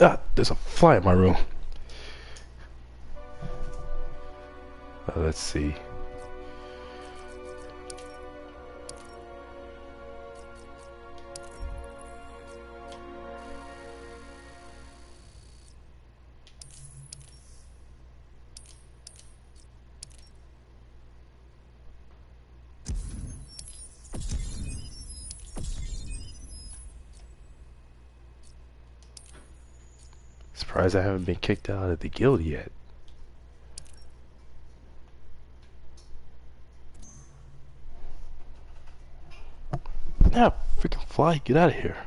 Ah, there's a fly in my room. Let's see. Surprised I haven't been kicked out of the guild yet. Now, freaking fly, get out of here.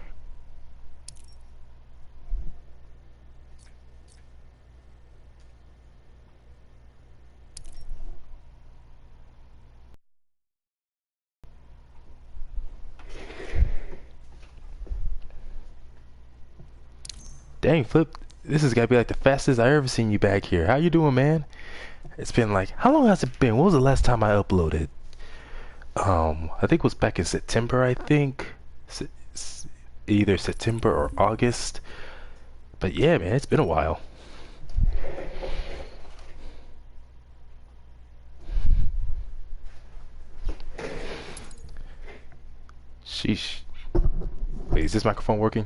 Dang, Flip, this has got to be like the fastest I ever seen you back here. How you doing, man? It's been like, how long has it been? What was the last time I uploaded? I think it was back in September, I think. Either September or August. But yeah, man, it's been a while. Sheesh. Wait, is this microphone working?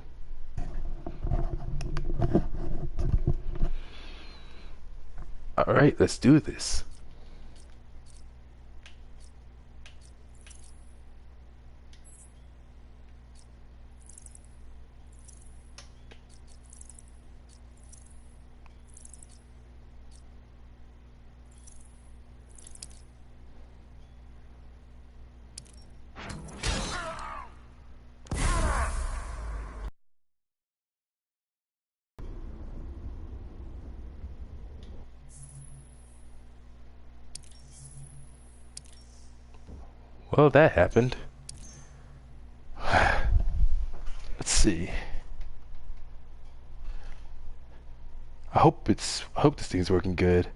Alright, let's do this. Well, that happened. Let's see. I hope this thing's working good.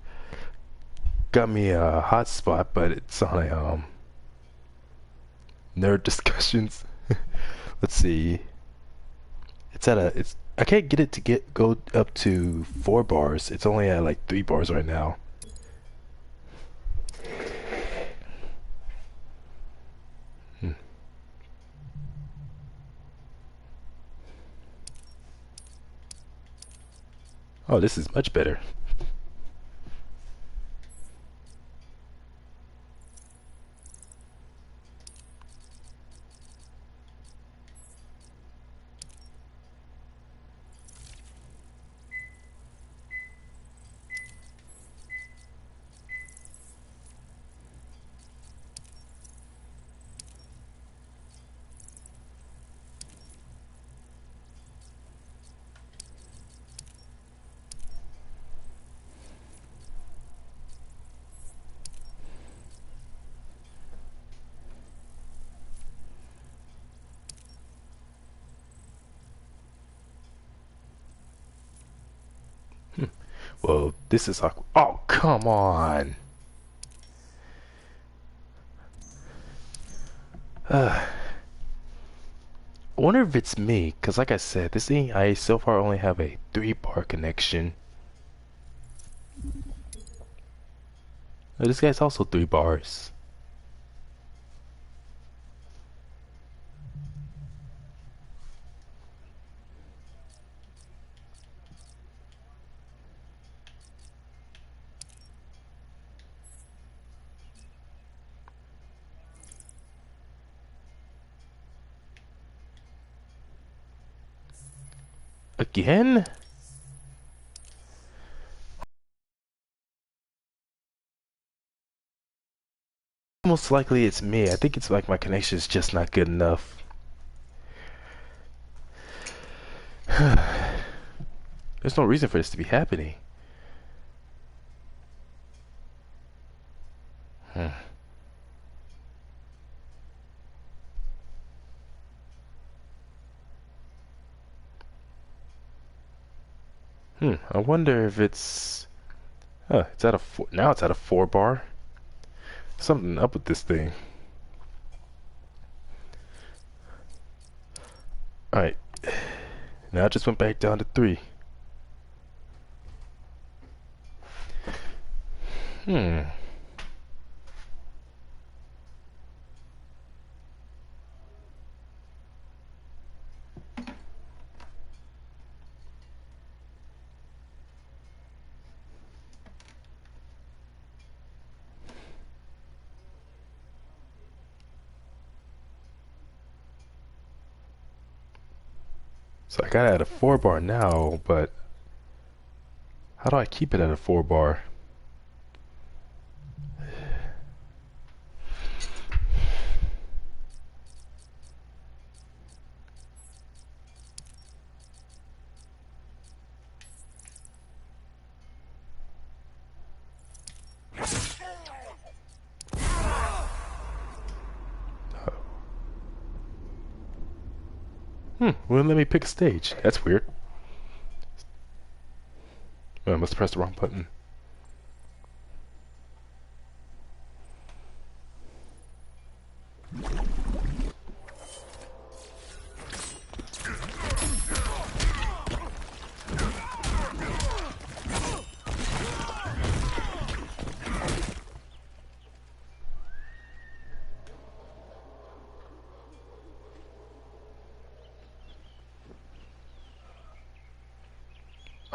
Got me a hotspot, but it's on a nerd discussions. Let's see. It's I can't get it to go up to 4 bars. It's only at like 3 bars right now. Hmm. Oh, this is much better. Well, this is awkward. Oh, come on. I wonder if it's me, because like I said, this thing, I so far only have a 3 bar connection. Oh, this guy's also 3 bars. Again? Most likely it's me. I think it's like my connection is just not good enough. There's no reason for this to be happening. Hmm. I wonder if it's... it's at a four... Now it's at a 4 bar. Something up with this thing. Alright. Now it just went back down to 3. Hmm. So I got it at a 4 bar now, but how do I keep it at a 4 bar? Wouldn't let me pick a stage. That's weird. Oh, I must have pressed the wrong button.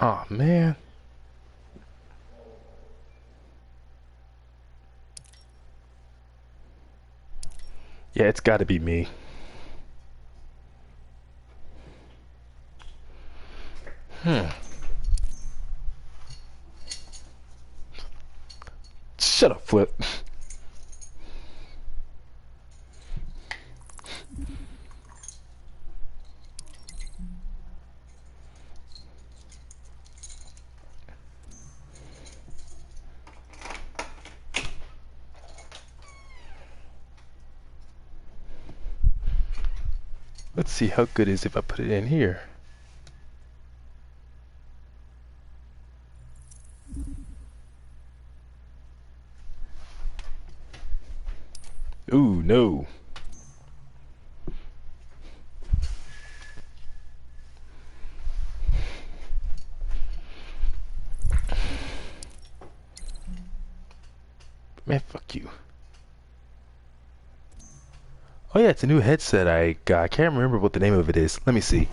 Oh man. Yeah, it's gotta be me. Shut up, Flip. Let's see how good it is if I put it in here. Ooh, no. Man, fuck you. Oh yeah, it's a new headset I got. I can't remember what the name of it is. Let me see.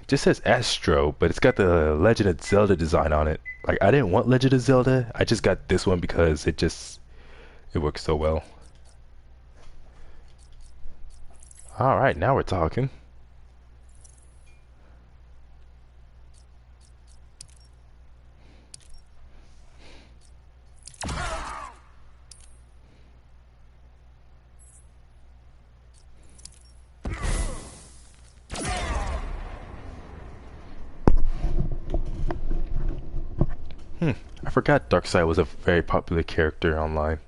Just says Astro, but it's got the Legend of Zelda design on it. Like, I didn't want Legend of Zelda. I just got this one because it works so well. Alright, now we're talking. I forgot Darkseid was a very popular character online.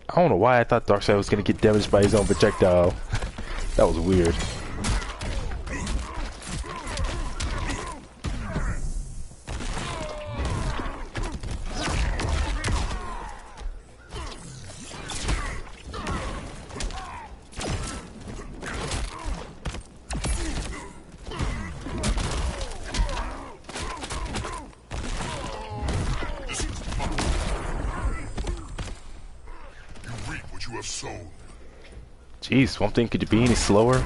I don't know why I thought Darkseid was gonna get damaged by his own projectile. That was weird. what you have sown. Jeez, Swamp Thing, could you be any slower?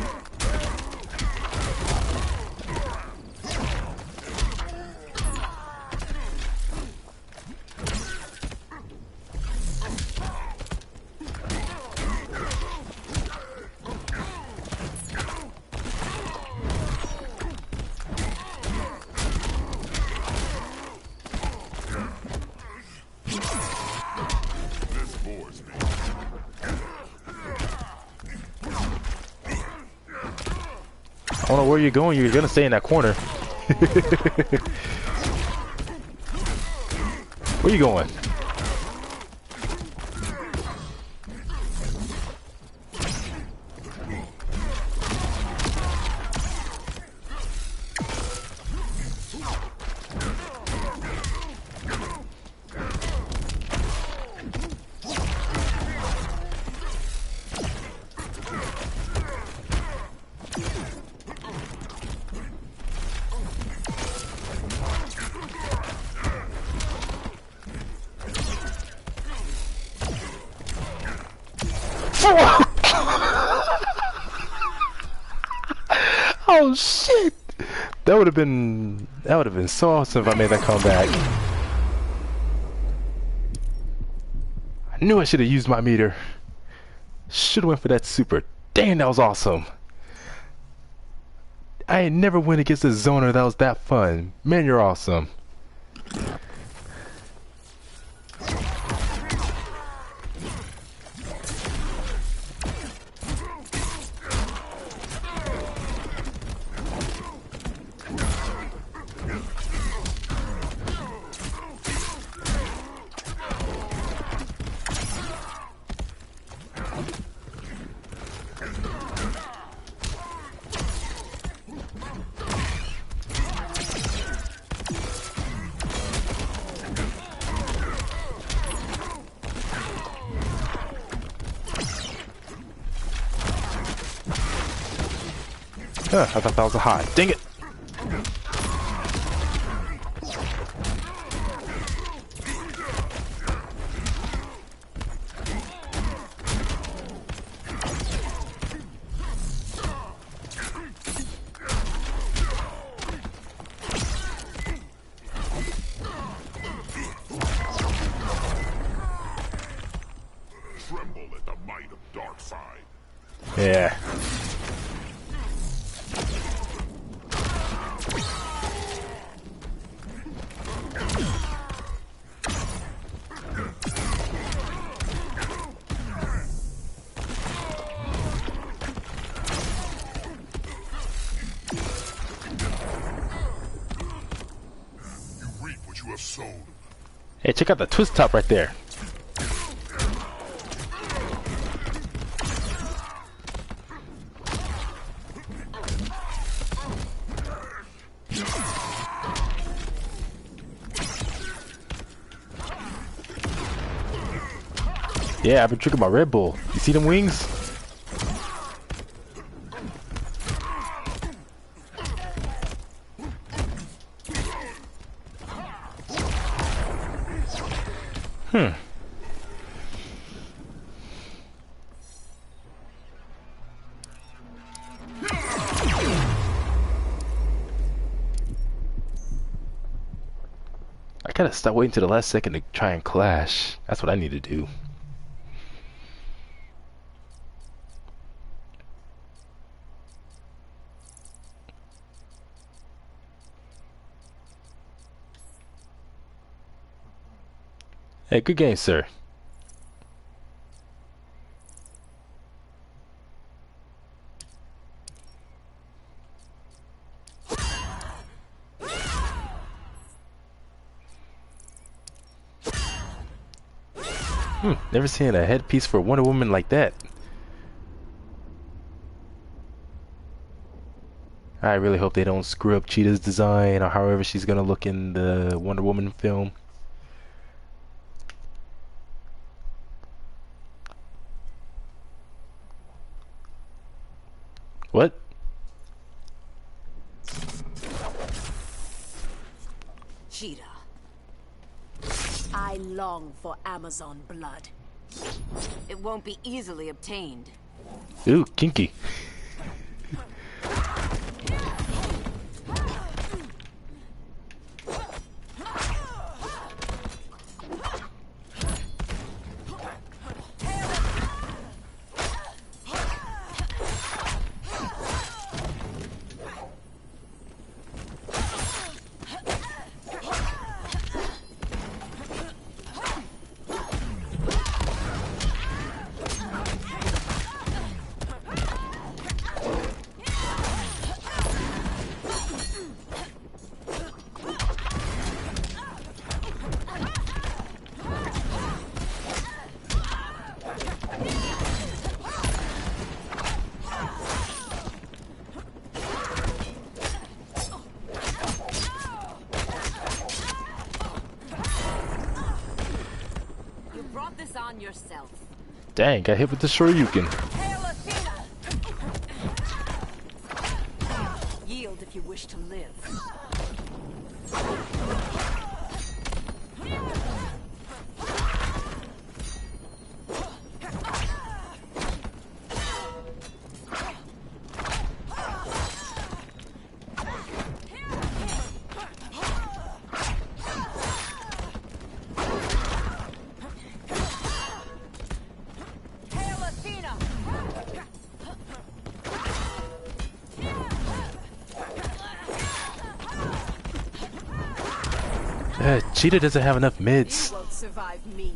I don't know where you're going. You're gonna stay in that corner. Where you going? Oh shit! That would have been so awesome if I made that comeback. I knew I should have used my meter. Should have went for that super. Damn, that was awesome. I ain't never went against a zoner that was that fun. Man, you're awesome. I thought that was a high. Dang it! Tremble at the might of Darkside. Yeah. Hey, check out the twist top right there. Yeah, I've been drinking my Red Bull. You see them wings? I gotta stop waiting to the last second to try and clash. That's what I need to do. Hey, good game, sir. Never seen a headpiece for Wonder Woman like that. I really hope they don't screw up Cheetah's design or however she's gonna look in the Wonder Woman film. What? Cheetah. I long for Amazon blood. It won't be easily obtained. Ooh, kinky. On yourself. Dang, got hit with the Shoryuken. Yield if you wish to live. Cheetah doesn't have enough mids. You won't survive me.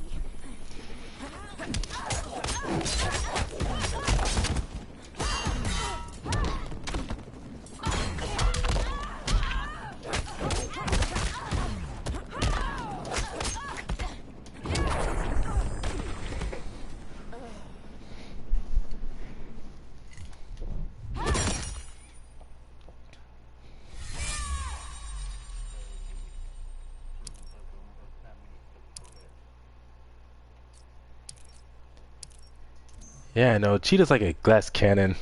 Yeah, I know. Cheetah's like a glass cannon.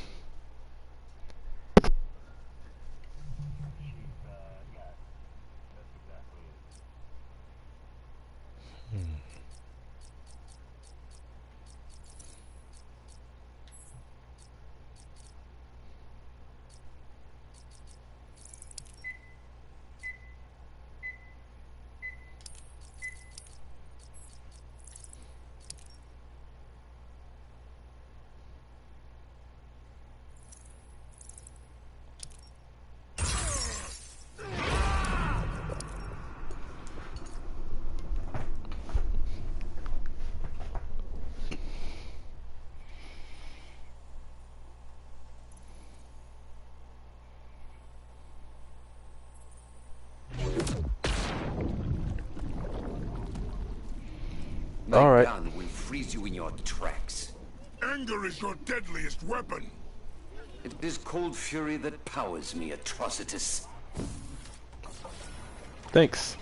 My All right. gun will freeze you in your tracks. Anger is your deadliest weapon. It is cold fury that powers me, Atrocitus. Thanks.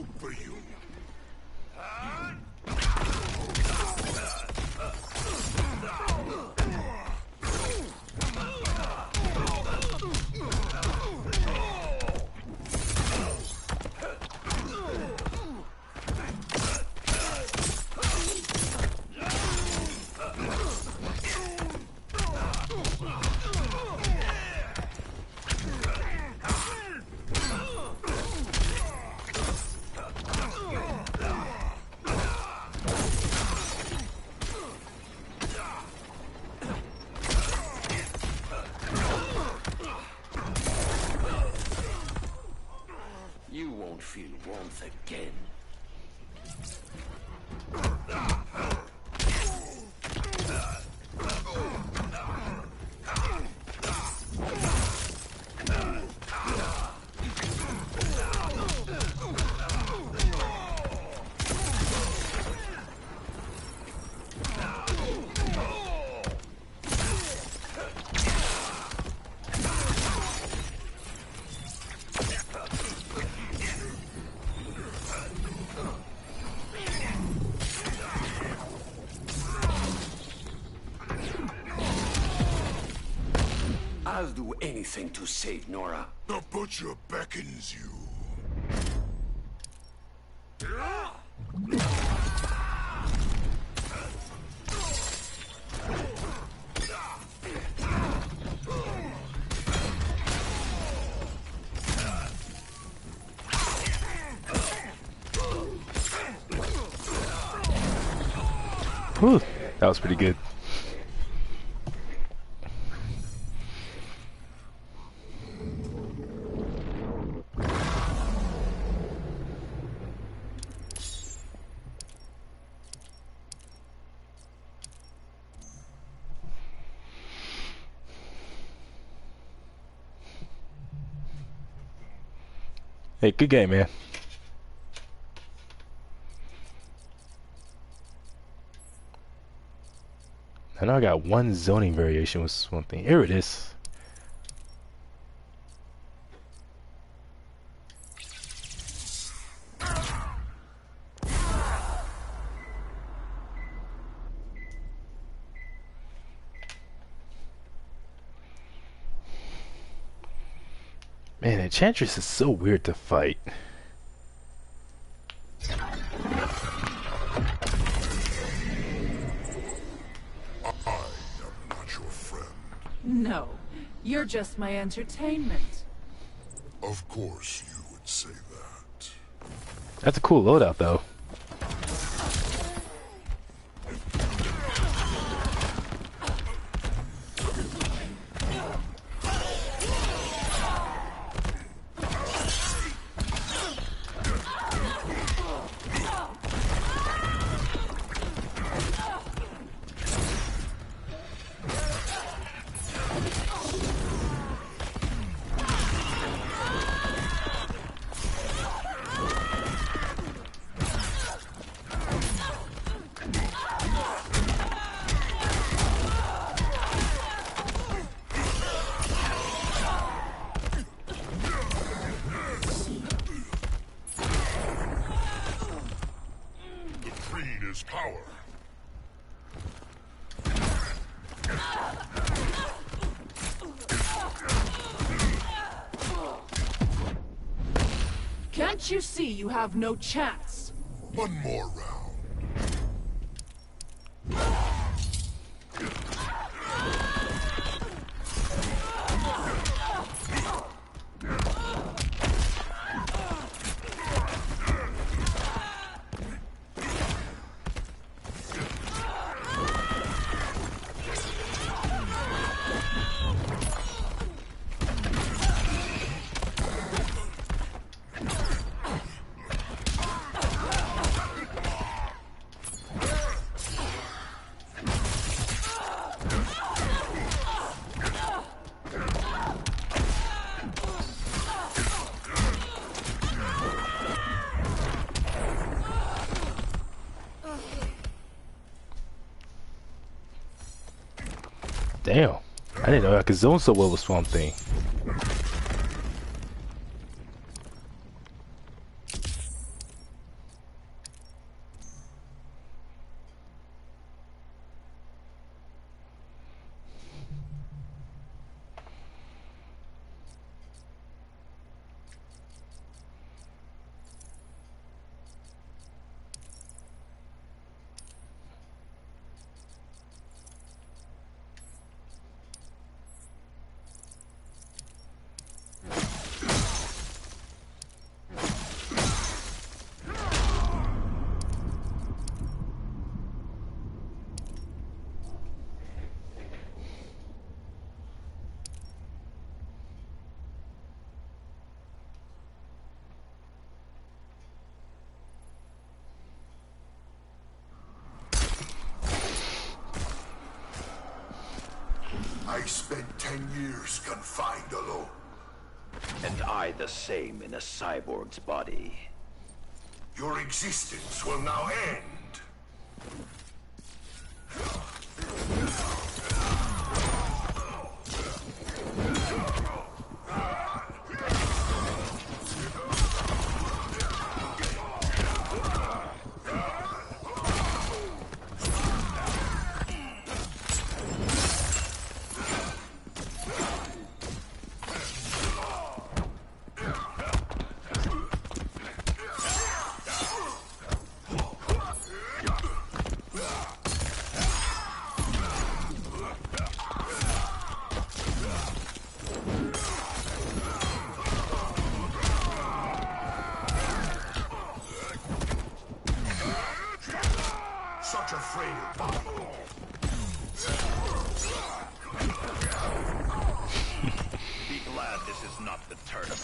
hope for you. You won't feel warmth again. I'll do anything to save Nora. The butcher beckons you. Whew, that was pretty good. Hey, good game, man. I know I got one zoning variation was one thing. Here it is. Man, Enchantress is so weird to fight. No, you're just my entertainment. Of course you would say that. That's a cool loadout, though. Power. Can't you see you have no chance? One more round. Damn. I didn't know I could zone so well with Swamp Thing. 10 years confined alone. And I the same in a cyborg's body. Your existence will now end. Such a frail body. Be glad this is not the tournament.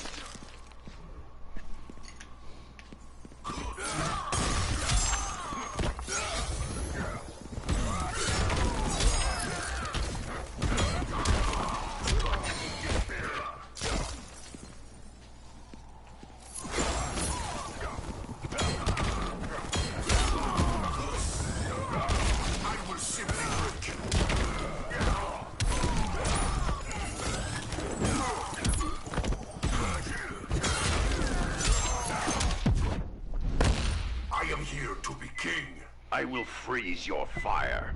I will simply break you. I am here to be king. I will freeze your fire.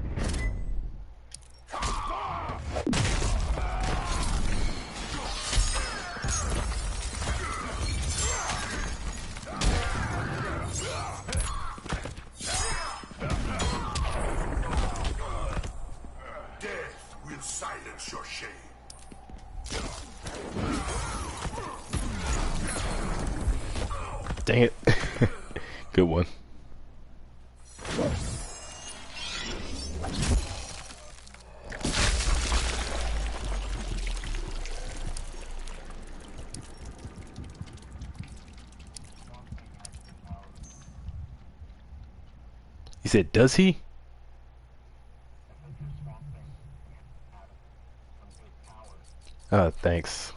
Death will silence your shame. Dang it. Good one. He said, does he? Thanks.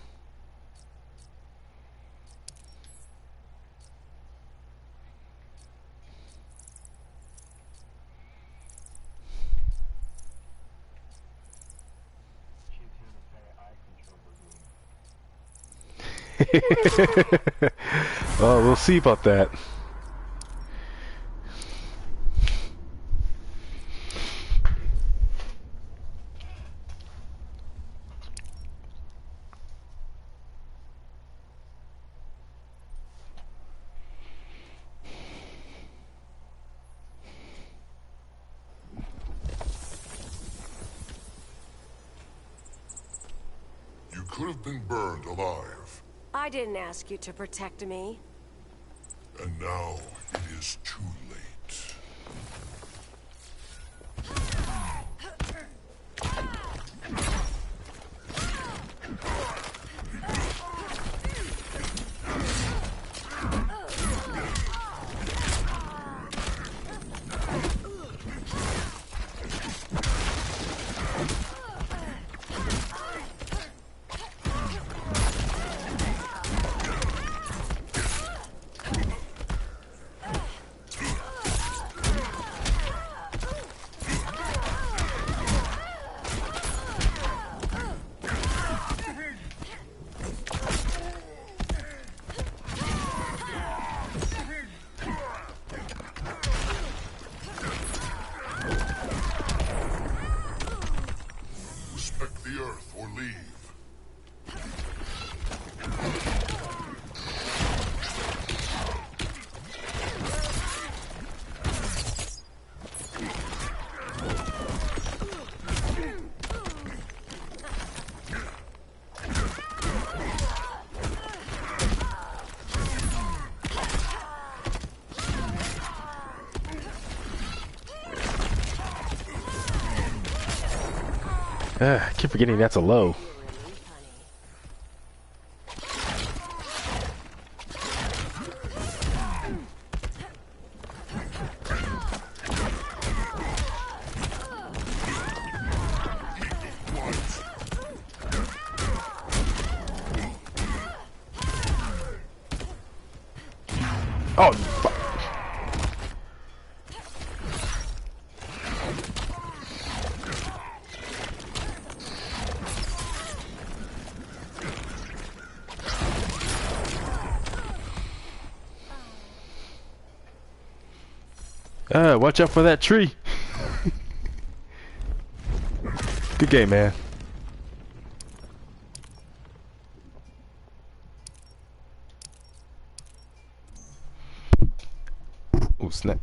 Well, we'll see about that. You could have been burned alive, I didn't ask you to protect me. and now it is too late. Respect the earth or leave. I keep forgetting that's a low. Oh, fuck. Watch out for that tree. Good game, man. Oh, snap.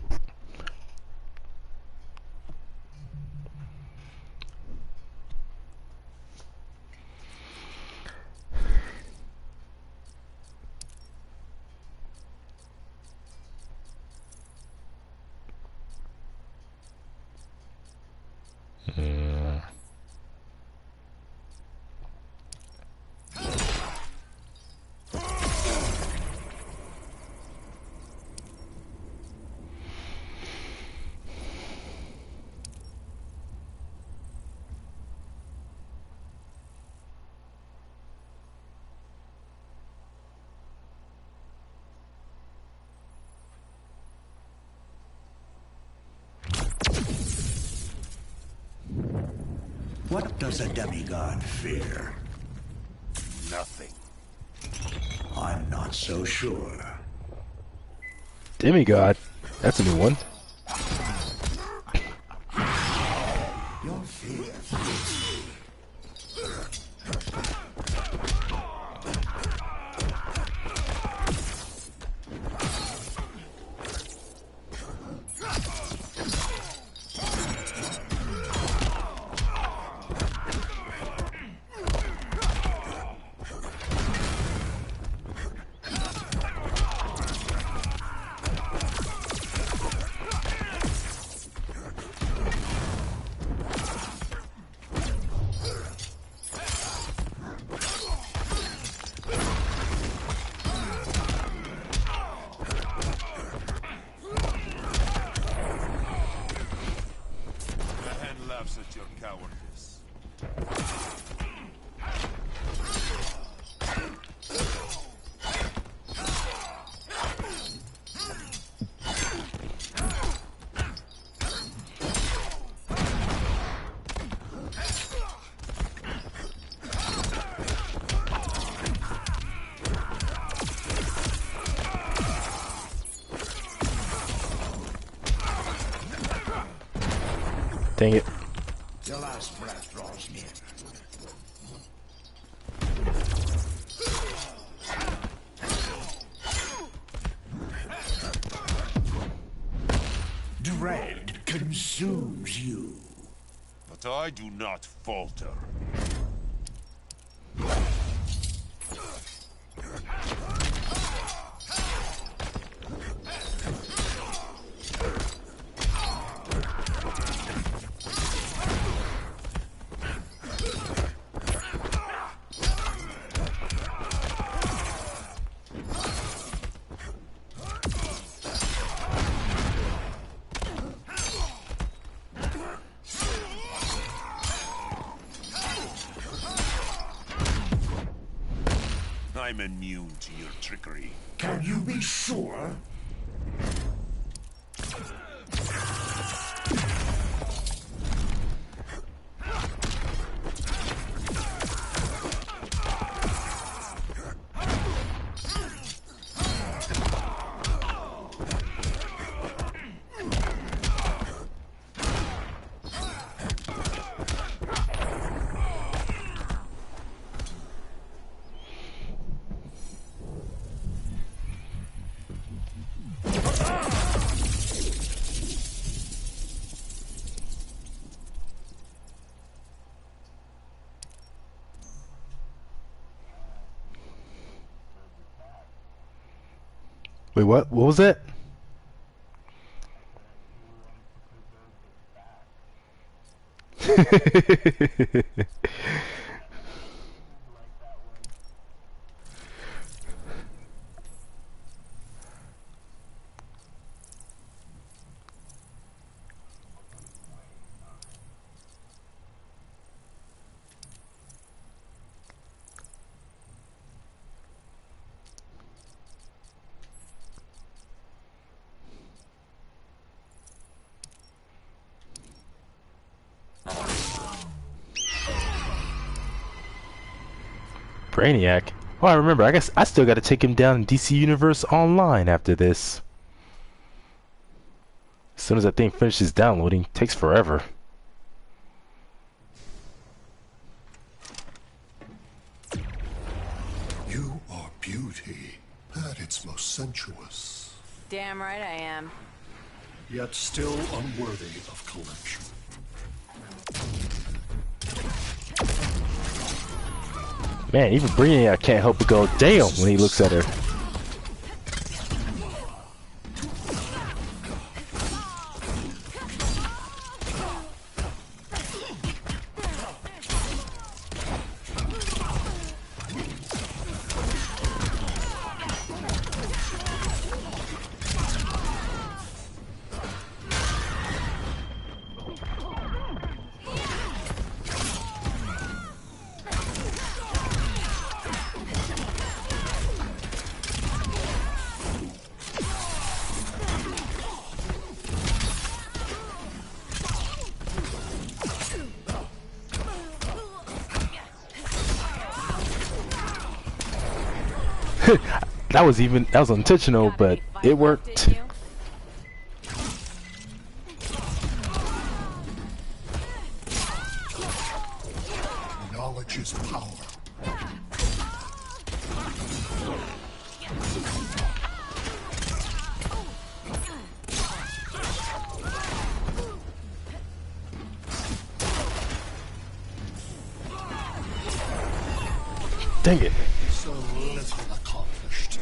What does a demigod fear? Nothing. I'm not so sure. Demigod. That's a new one. Your fear fills me. At your cowardice. Dang it. Your last breath draws near. Dread consumes you. But I do not falter. I'm immune to your trickery. Can you be sure? Wait, what? What was that? Brainiac? Oh, I remember. I guess I still got to take him down in DC Universe Online after this. As soon as that thing finishes downloading, takes forever. You are beauty at its most sensuous, Damn right I am. yet still unworthy of collection. Man, even Brainiac can't help but go damn when he looks at her. That was intentional, but it worked. Knowledge is power. Dang it. So little accomplished.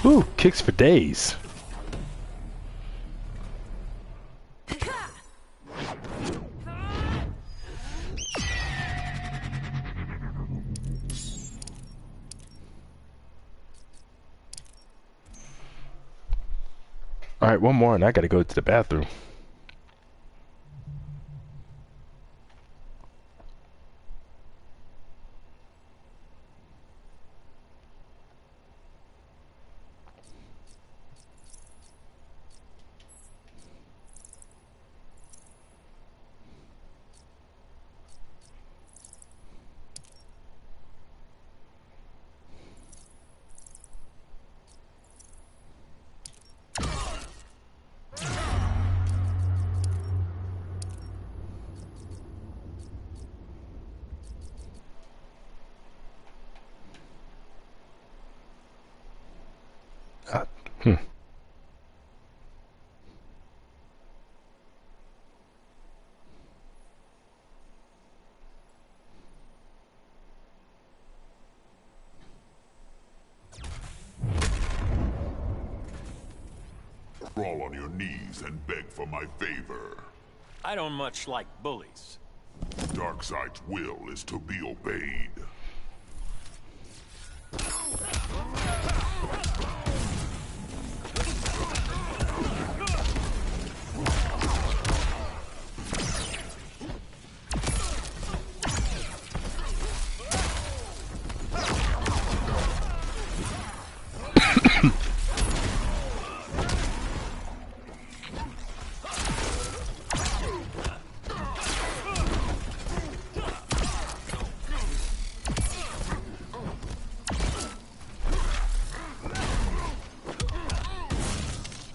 Ooh, kicks for days. Alright, one more and I gotta go to the bathroom. Hmm. Crawl on your knees and beg for my favor. I don't much like bullies. Darkseid's will is to be obeyed.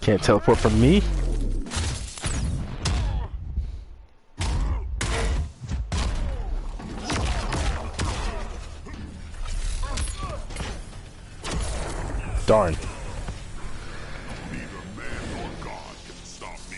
Can't teleport from me? Darn. Neither man nor God can stop me.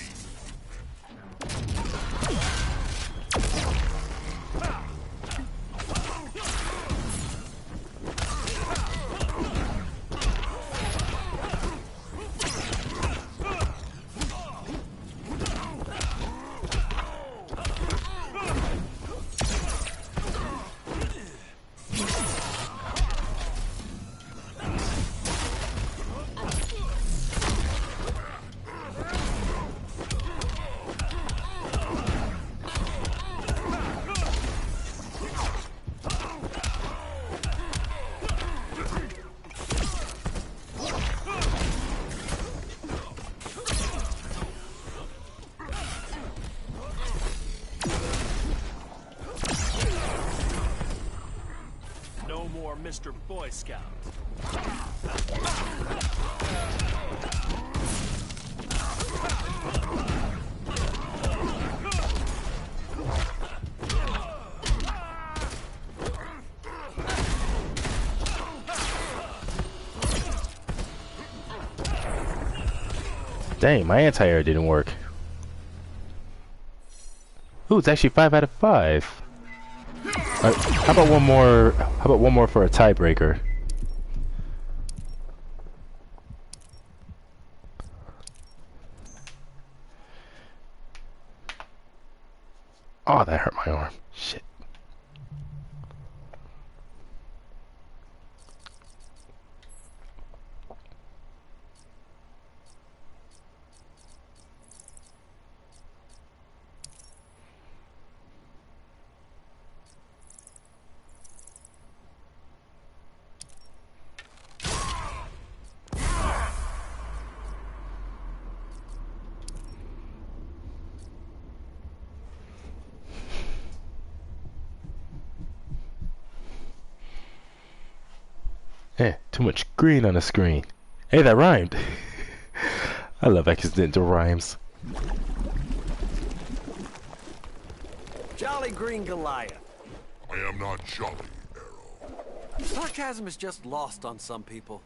more, Mr. Boy Scout. Dang, my anti-air didn't work. Ooh, it's actually 5 out of 5. How about one more? How about one more for a tiebreaker? Oh, that hurt my arm. Shit. Too much green on the screen. Hey, that rhymed. I love accidental rhymes. Jolly Green Goliath. I am not jolly, Arrow. Sarcasm is just lost on some people.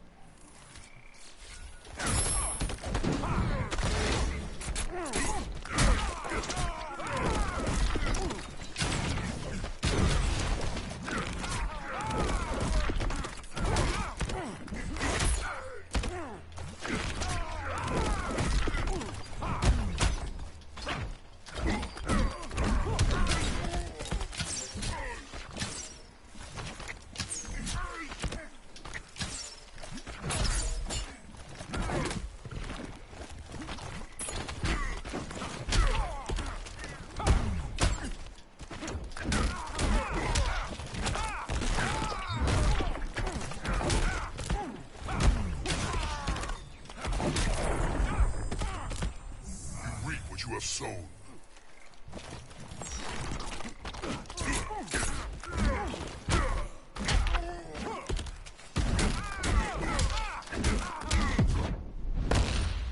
You reap what you have sown.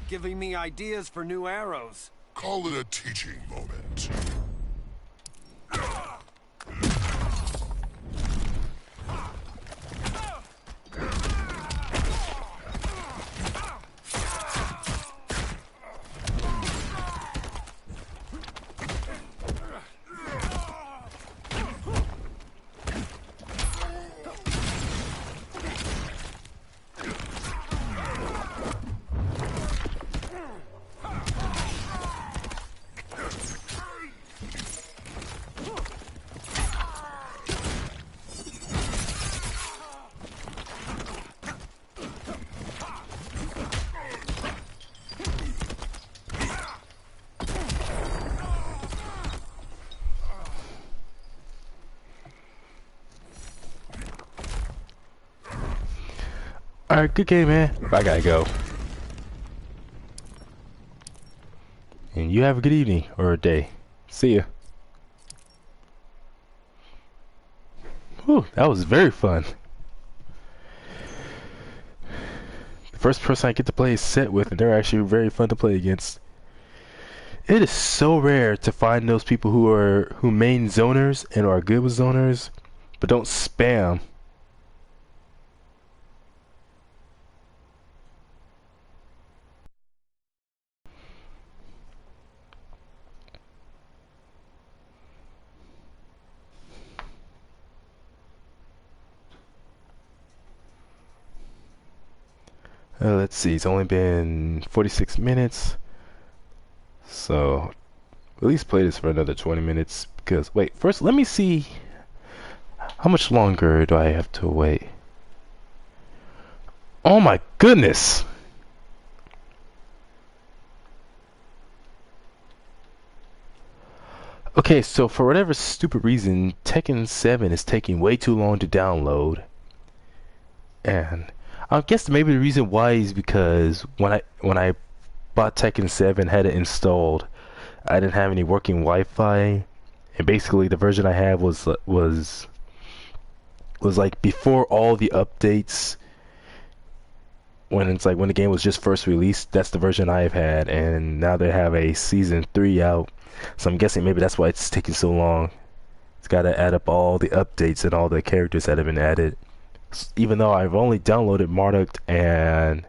Giving me ideas for new arrows. Call it a teaching moment. Alright, good game, man. I gotta go. And you have a good evening or a day. See ya. Whew, that was very fun. The first person I get to play a set with, and they're actually very fun to play against. It is so rare to find those people who main zoners and are good with zoners, but don't spam. Let's see, it's only been 46 minutes. So, at least play this for another 20 minutes. Because, wait, first let me see. How much longer do I have to wait? Oh my goodness! Okay, so for whatever stupid reason, Tekken 7 is taking way too long to download. And I guess maybe the reason why is because when I bought Tekken 7, had it installed, I didn't have any working Wi-Fi, and basically the version I had was was like before all the updates, when it's like when the game was just first released. That's the version I've had, and now they have a season 3 out. So I'm guessing maybe that's why it's taking so long. It's got to add up all the updates and all the characters that have been added. Even though I've only downloaded Marduk and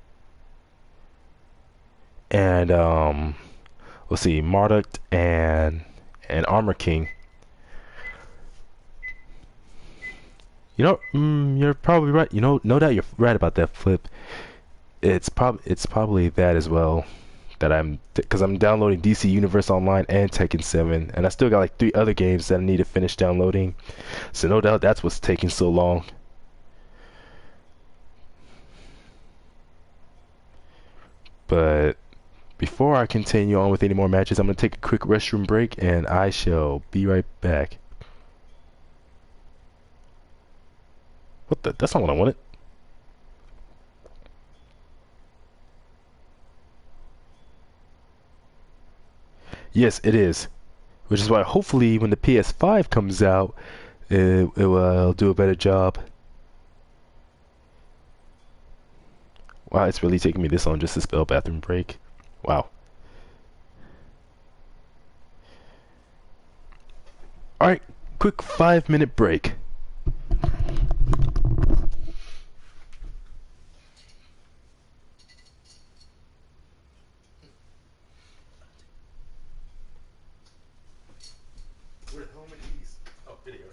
let's see, Marduk and Armor King. You know, you're probably right. You know, no doubt you're right about that, Flip. It's probably that as well. That because I'm downloading DC Universe Online and Tekken 7, and I still got like 3 other games that I need to finish downloading. So no doubt that's what's taking so long. But before I continue on with any more matches, I'm gonna take a quick restroom break, and I shall be right back. What the? That's not what I wanted. Yes, it is. Which is why hopefully when the PS5 comes out, it will do a better job. Wow, it's really taking me this long just to spell bathroom break. Wow. Alright, quick 5-minute break. Where the hell are my keys? Oh, video.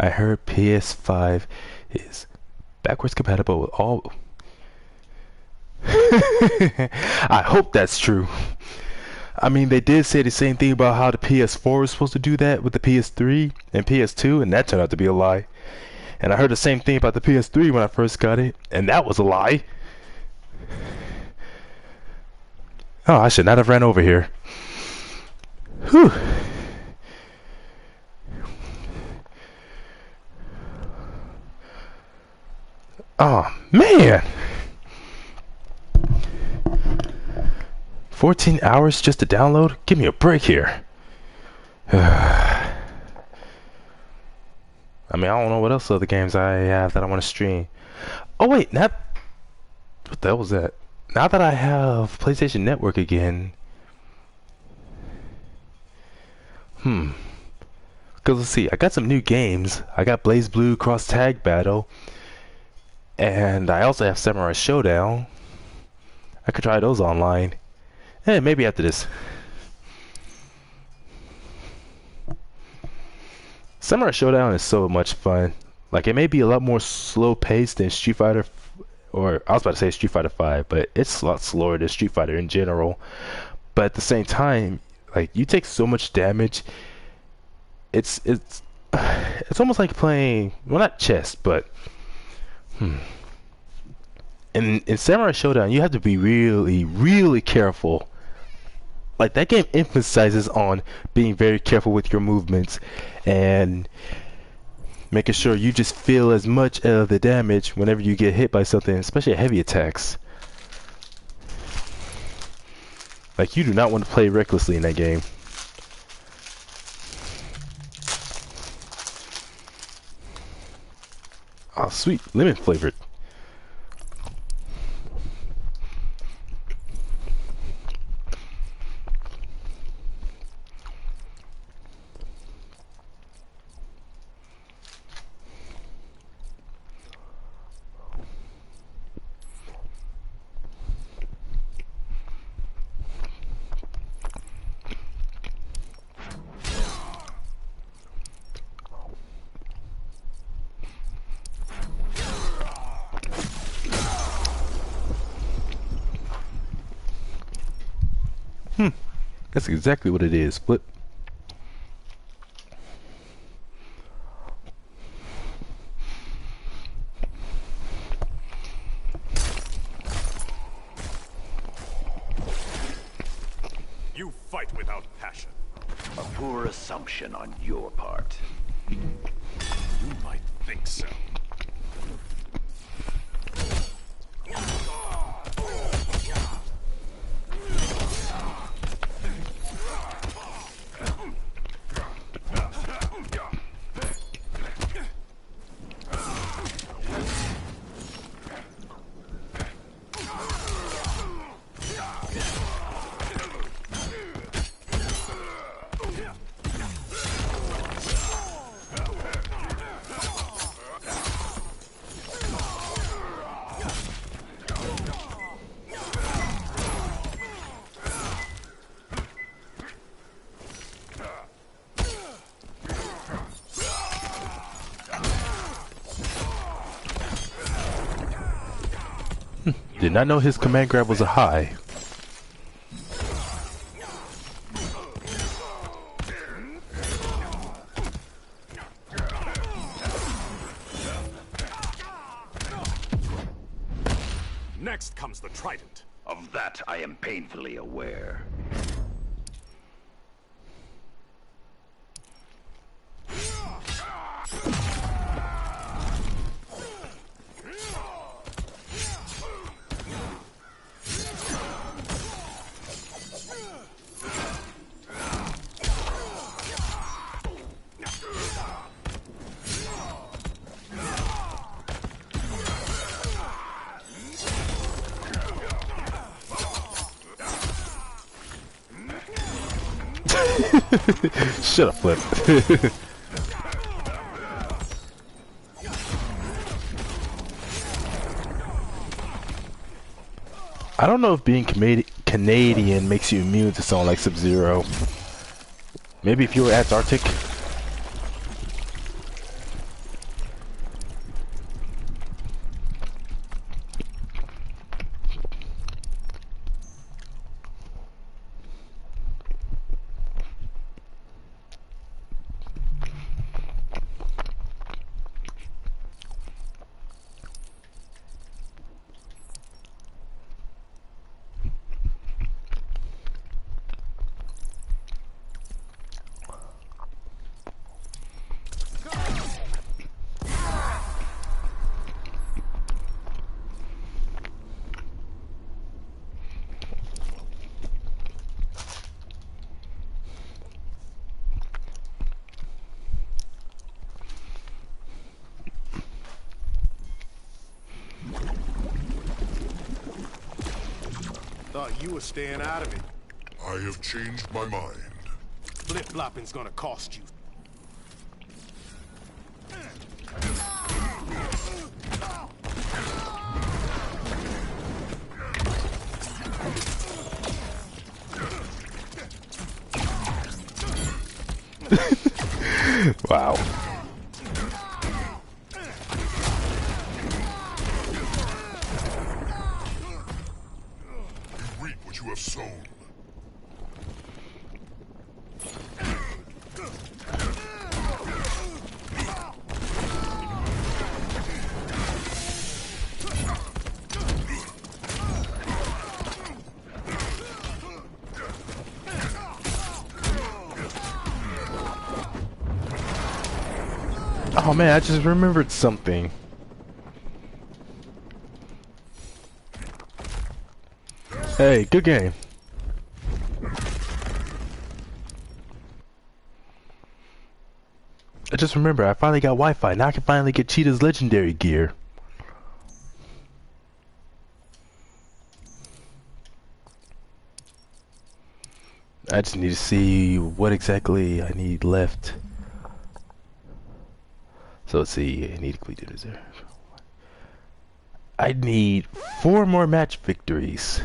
I heard PS5 is backwards compatible with all. I hope that's true. I mean, they did say the same thing about how the PS4 was supposed to do that with the PS3 and PS2, and that turned out to be a lie. And I heard the same thing about the PS3 when I first got it, and that was a lie. Oh, I should not have ran over here. Whew. Oh, man. 14 hours just to download? Give me a break here. I mean, I don't know what else other games I have that I want to stream. Oh, wait, what the hell was that? Now that I have PlayStation Network again. Because let's see, I got some new games. I got Blaze Blue Cross Tag Battle. And I also have Samurai Showdown. I could try those online. Maybe after this. Samurai Showdown is so much fun. Like, it may be a lot more slow paced than Street Fighter, or I was about to say Street Fighter 5, but it's a lot slower than Street Fighter in general. But at the same time, like, you take so much damage. It's almost like playing, well, not chess, but in Samurai Showdown, you have to be really, really careful. Like, that game emphasizes on being very careful with your movements and making sure you just feel as much of the damage whenever you get hit by something, especially heavy attacks. Like, you do not want to play recklessly in that game. Oh, sweet, lemon flavored. That's exactly what it is. Flip. You fight without passion. A poor assumption on your part. You might think so. Did not know his command grab was a high. Next comes the trident. Of that I am painfully aware. Shut up, Flip. I don't know if being Canadian makes you immune to someone like Sub-Zero. Maybe if you were Antarctic. Thought you were staying out of it. I have changed my mind. Flip-flopping's gonna cost you. Wow. You reap what you have sown. Oh man, I just remembered something. Hey, good game. I just remember I finally got Wi-Fi. Now I can finally get Cheetah's legendary gear. I just need to see what exactly I need left. So let's see, I need to complete the reserve. I need 4 more match victories.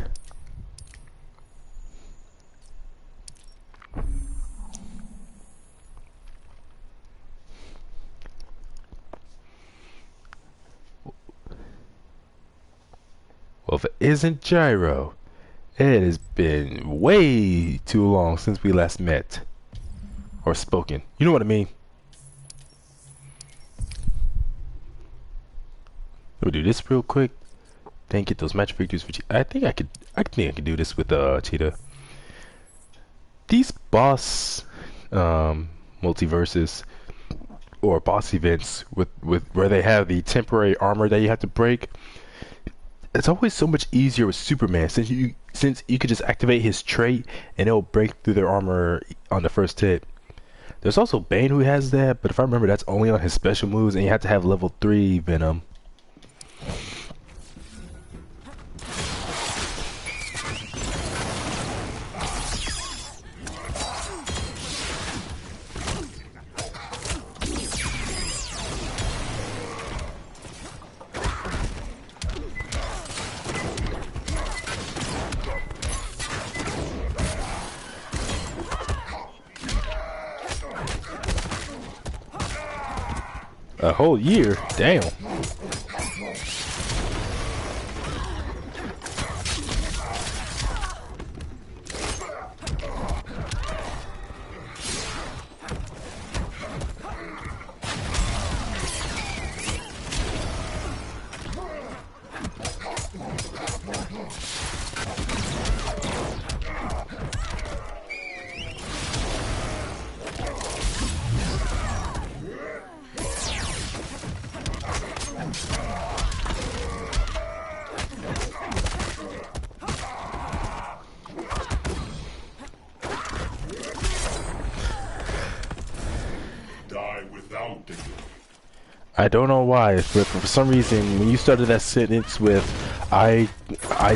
Well, if it isn't Gyro, it has been way too long since we last met. Or spoken. You know what I mean? Let me do this real quick. Then get those match victories for Cheetah. I think I could do this with Cheetah. These boss multiverses or boss events with where they have the temporary armor that you have to break. It's always so much easier with Superman since you could just activate his trait and it'll break through their armor on the first hit. There's also Bane who has that, but if I remember, that's only on his special moves, and you have to have level 3 Venom. A whole year? Damn. I don't know why, but for some reason, when you started that sentence with "I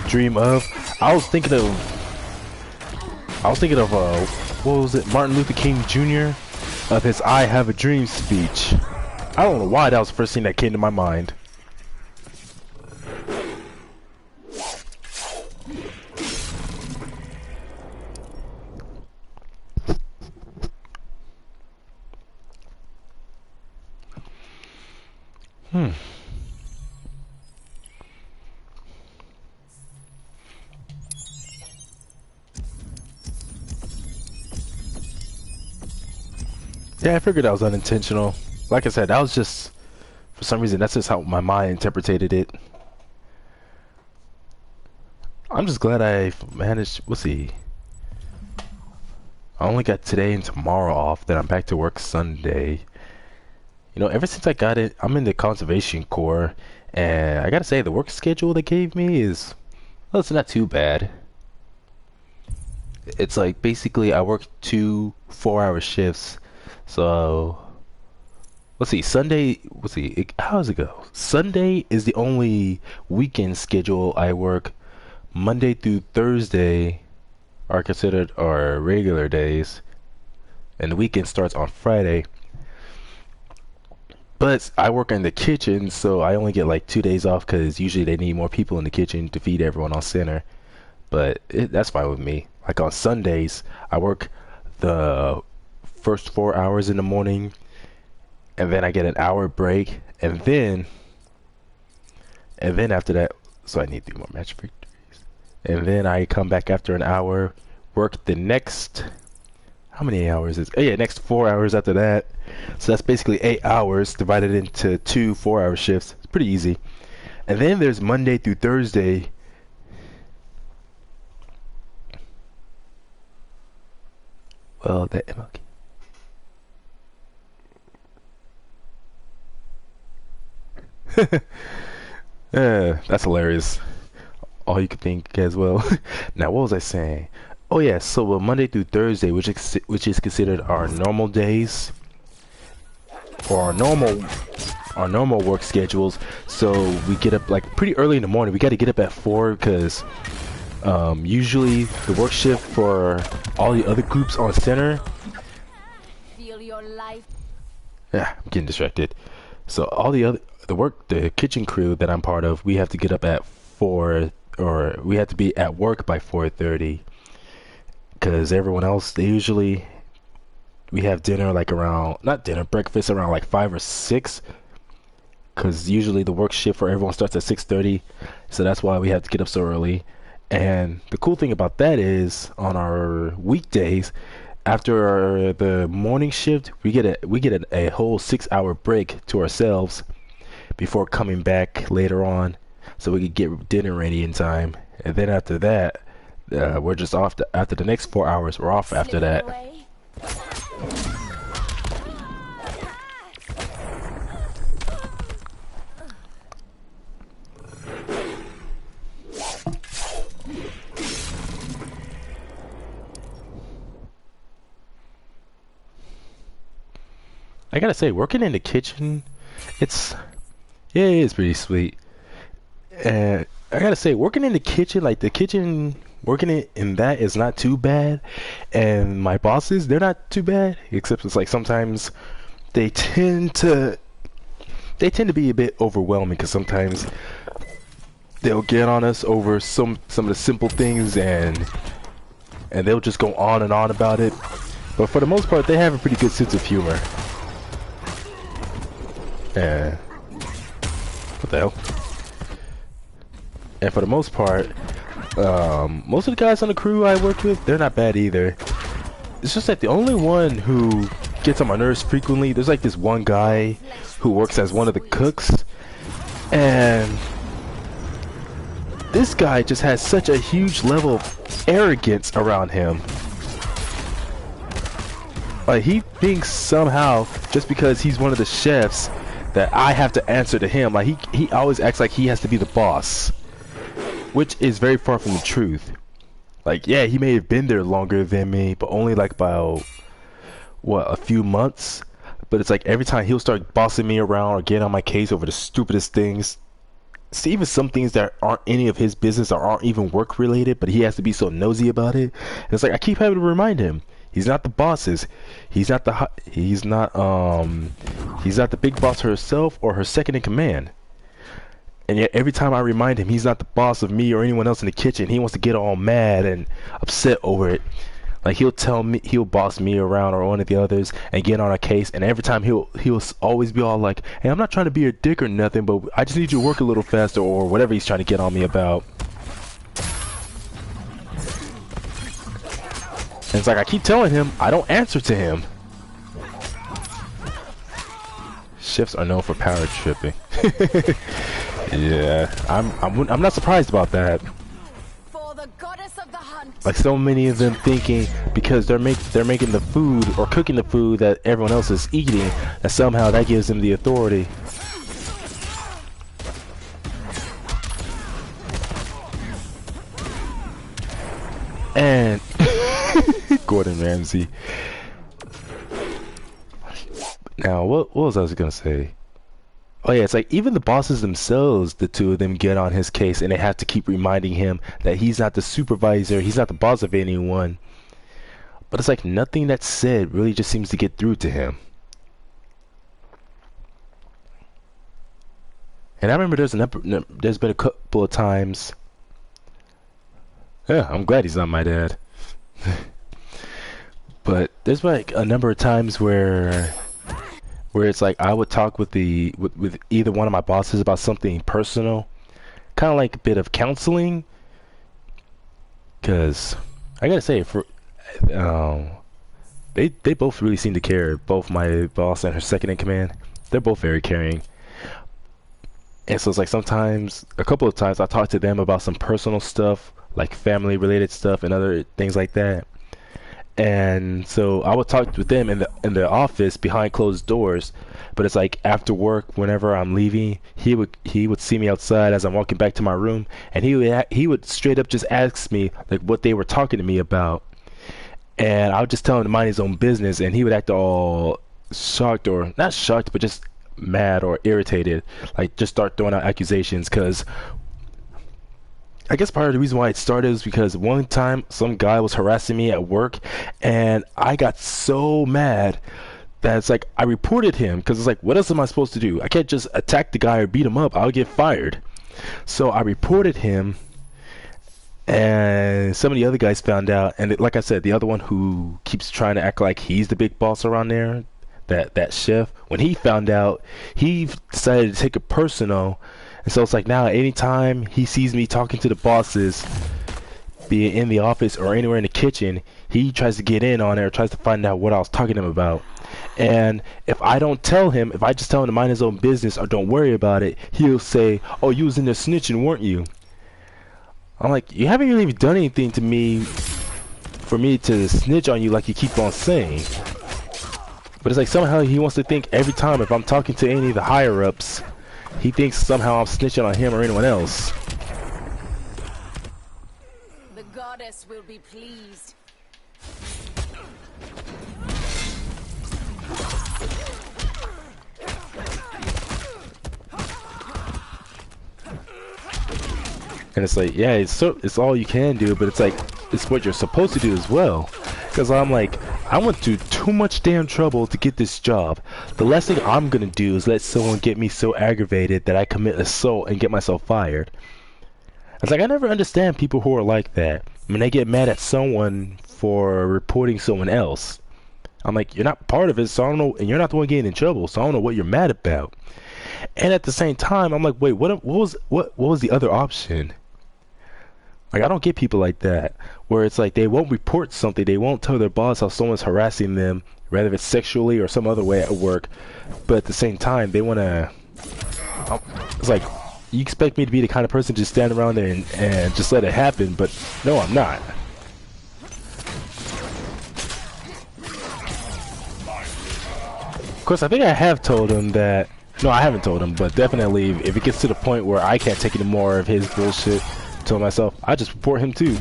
dream of," I was thinking of what was it, Martin Luther King Jr. of his "I Have a Dream" speech. I don't know why that was the first thing that came to my mind. Yeah, I figured that was unintentional. Like I said, that was just, for some reason, that's just how my mind interpreted it. I'm just glad I managed, we'll see. I only got today and tomorrow off, then I'm back to work Sunday. You know, ever since I got it, I'm in the conservation corps, and I gotta say, the work schedule they gave me is, well, it's not too bad. It's like, basically, I work 2 4-hour shifts. So, let's see, Sunday, how does it go? Sunday is the only weekend schedule I work. Monday through Thursday are considered our regular days, and the weekend starts on Friday. But I work in the kitchen, so I only get like 2 days off because usually they need more people in the kitchen to feed everyone on center. But that's fine with me. Like on Sundays, I work the first 4 hours in the morning, and then I get an hour break, and then after that, so I need 3 more match victories, and then I come back after an hour, work the next, how many hours is, oh yeah, next 4 hours after that. So that's basically 8 hours divided into 2 4-hour shifts. It's pretty easy. And then there's Monday through Thursday. Well, that MLK. That's hilarious. All you could think as well. Now, what was I saying? Oh yeah, so Monday through Thursday, which is considered our normal days, or our normal work schedules. So we get up like pretty early in the morning. We got to get up at 4 because usually the work shift for all the other groups on center. Feel your life. Yeah, I'm getting distracted. So all the kitchen crew that I'm part of, we have to get up at 4, or we have to be at work by 4:30. Because everyone else, we have dinner like around, not dinner, breakfast around like 5 or 6. Because usually the work shift for everyone starts at 6:30. So that's why we have to get up so early. And the cool thing about that is, on our weekdays, after the morning shift, we get a whole 6-hour break to ourselves before coming back later on, so we could get dinner ready in time. And then after that, we're just off. After the next 4 hours, we're off after that. I gotta say, working in the kitchen, it's pretty sweet. And I gotta say, working in the kitchen, like the kitchen, working in that is not too bad. And my bosses, they're not too bad, except it's like sometimes they tend to be a bit overwhelming, because sometimes they'll get on us over some of the simple things, and they'll just go on and on about it. But for the most part, they have a pretty good sense of humor. And what the hell? And for the most part, most of the guys on the crew I worked with, they're not bad either. It's just that the only one who gets on my nerves frequently, there's like this one guy who works as one of the cooks, and this guy just has such a huge level of arrogance around him. Like, he thinks somehow, just because he's one of the chefs, that I have to answer to him. Like, he always acts like he has to be the boss, which is very far from the truth. Like, yeah, he may have been there longer than me, but only like about, what, a few months? But it's like every time he'll start bossing me around or getting on my case over the stupidest things. See, even some things that aren't any of his business or aren't even work related, but he has to be so nosy about it. And it's like, I keep having to remind him, he's not the bosses. He's not the big boss herself or her second in command. And yet every time I remind him he's not the boss of me or anyone else in the kitchen, he wants to get all mad and upset over it. Like, he'll tell me, he'll boss me around or one of the others and get on a case, and every time he'll always be all like, hey, I'm not trying to be a dick or nothing, but I just need you to work a little faster, or whatever he's trying to get on me about. And it's like, I keep telling him I don't answer to him. Chefs are known for power tripping. Yeah, I'm not surprised about that. For the goddess of the hunt. Like, so many of them thinking because they're making the food or cooking the food that everyone else is eating, that somehow that gives them the authority. And Gordon Ramsay. Now, what was I gonna say? Oh yeah, it's like even the bosses themselves, the two of them get on his case, and they have to keep reminding him that he's not the supervisor, he's not the boss of anyone. But it's like nothing that's said really just seems to get through to him. And I remember there's been a couple of times. Yeah, I'm glad he's not my dad. But there's like a number of times where it's like I would talk with with either one of my bosses about something personal, kind of like a bit of counseling. Cause I gotta say, they both really seem to care. Both my boss and her second in command, they're both very caring. And so it's like sometimes, a couple of times, I talk to them about some personal stuff, like family related stuff and other things like that. And so I would talk with them in the office behind closed doors, but it's like after work, whenever I'm leaving, he would see me outside as I'm walking back to my room, and he would straight up just ask me like what they were talking to me about, and I would just tell him to mind his own business, and he would act all shocked, or not shocked, but just mad or irritated, like just start throwing out accusations. Because I guess part of the reason why it started is because one time some guy was harassing me at work, and I got so mad that it's like I reported him, because it's like, what else am I supposed to do? I can't just attack the guy or beat him up. I'll get fired. So I reported him, and some of the other guys found out, and like I said, the other one who keeps trying to act like he's the big boss around there, that chef, when he found out, he decided to take it personal. And so it's like now anytime he sees me talking to the bosses, be it in the office or anywhere in the kitchen, he tries to get in on it or tries to find out what I was talking to him about. And if I don't tell him, if I just tell him to mind his own business or don't worry about it, he'll say, oh, you was in there snitching, weren't you? I'm like, you haven't really done anything to me for me to snitch on you like you keep on saying. But it's like somehow he wants to think every time if I'm talking to any of the higher ups, he thinks somehow I'm snitching on him or anyone else. The goddess will be pleased. And it's like, yeah, it's all you can do, but it's like, it's what you're supposed to do as well. Because I'm like, I went through too much damn trouble to get this job. The last thing I'm gonna do is let someone get me so aggravated that I commit assault and get myself fired. It's like, I never understand people who are like that. I mean, they get mad at someone for reporting someone else. I'm like, you're not part of it, so I don't know, and you're not the one getting in trouble, so I don't know what you're mad about. And at the same time, I'm like, wait, what was the other option? Like, I don't get people like that, where it's like they won't report something, they won't tell their boss how someone's harassing them, whether it's sexually or some other way at work, but at the same time, they want to, it's like, you expect me to be the kind of person to just stand around there and just let it happen, but no, I'm not. Of course, I think I have told him that, no, I haven't told him, but definitely, if it gets to the point where I can't take any more of his bullshit, tell myself, I just report him too.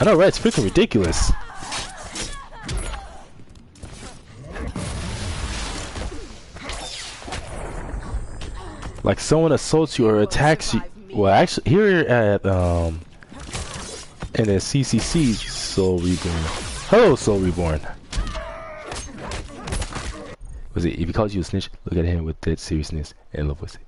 I know, right? It's freaking ridiculous. Like, someone assaults you or attacks you. Well, actually, here at in the CCC, Soul Reborn. Hello, Soul Reborn. Was it? If he calls you a snitch, look at him with that seriousness and love with it.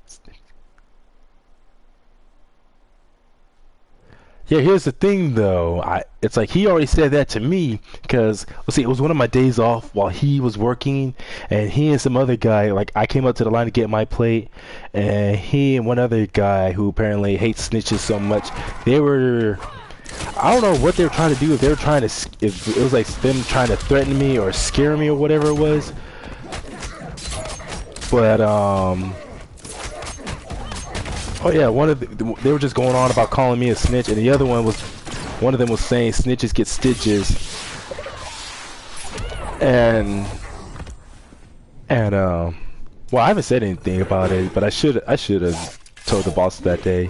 Yeah, here's the thing though, it's like he already said that to me, because, let's see, it was one of my days off while he was working, and he and some other guy, like, I came up to the line to get my plate, and he and one other guy who apparently hates snitches so much, they were, I don't know what they were trying to do, if they were trying to, if it was like them trying to threaten me or scare me or whatever it was, but, oh yeah, they were just going on about calling me a snitch, and the other one of them was saying snitches get stitches, and well, I haven't said anything about it, but I should have told the boss that day,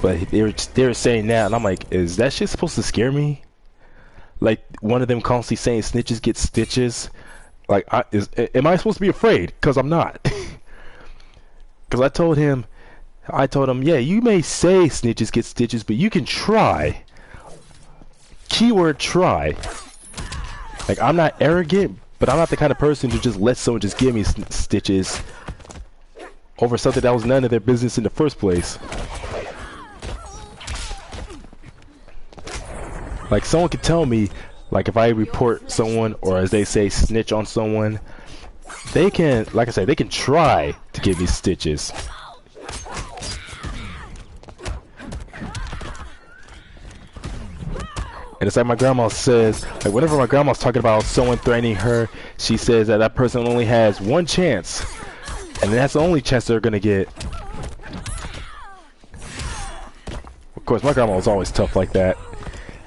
but they were saying that, and I'm like, is that shit supposed to scare me? Like, one of them constantly saying snitches get stitches, Like, am I supposed to be afraid? Because I'm not. Because I told him, yeah, you may say snitches get stitches, but you can try. Keyword try. Like, I'm not arrogant, but I'm not the kind of person to just let someone just give me stitches over something that was none of their business in the first place. Like, someone could tell me, like, if I report someone, or as they say, snitch on someone, they can, like I said, they can try to give me stitches. And it's like my grandma says, like, whenever my grandma's talking about someone threatening her, she says that that person only has one chance, and that's the only chance they're gonna get. Of course, my grandma was always tough like that.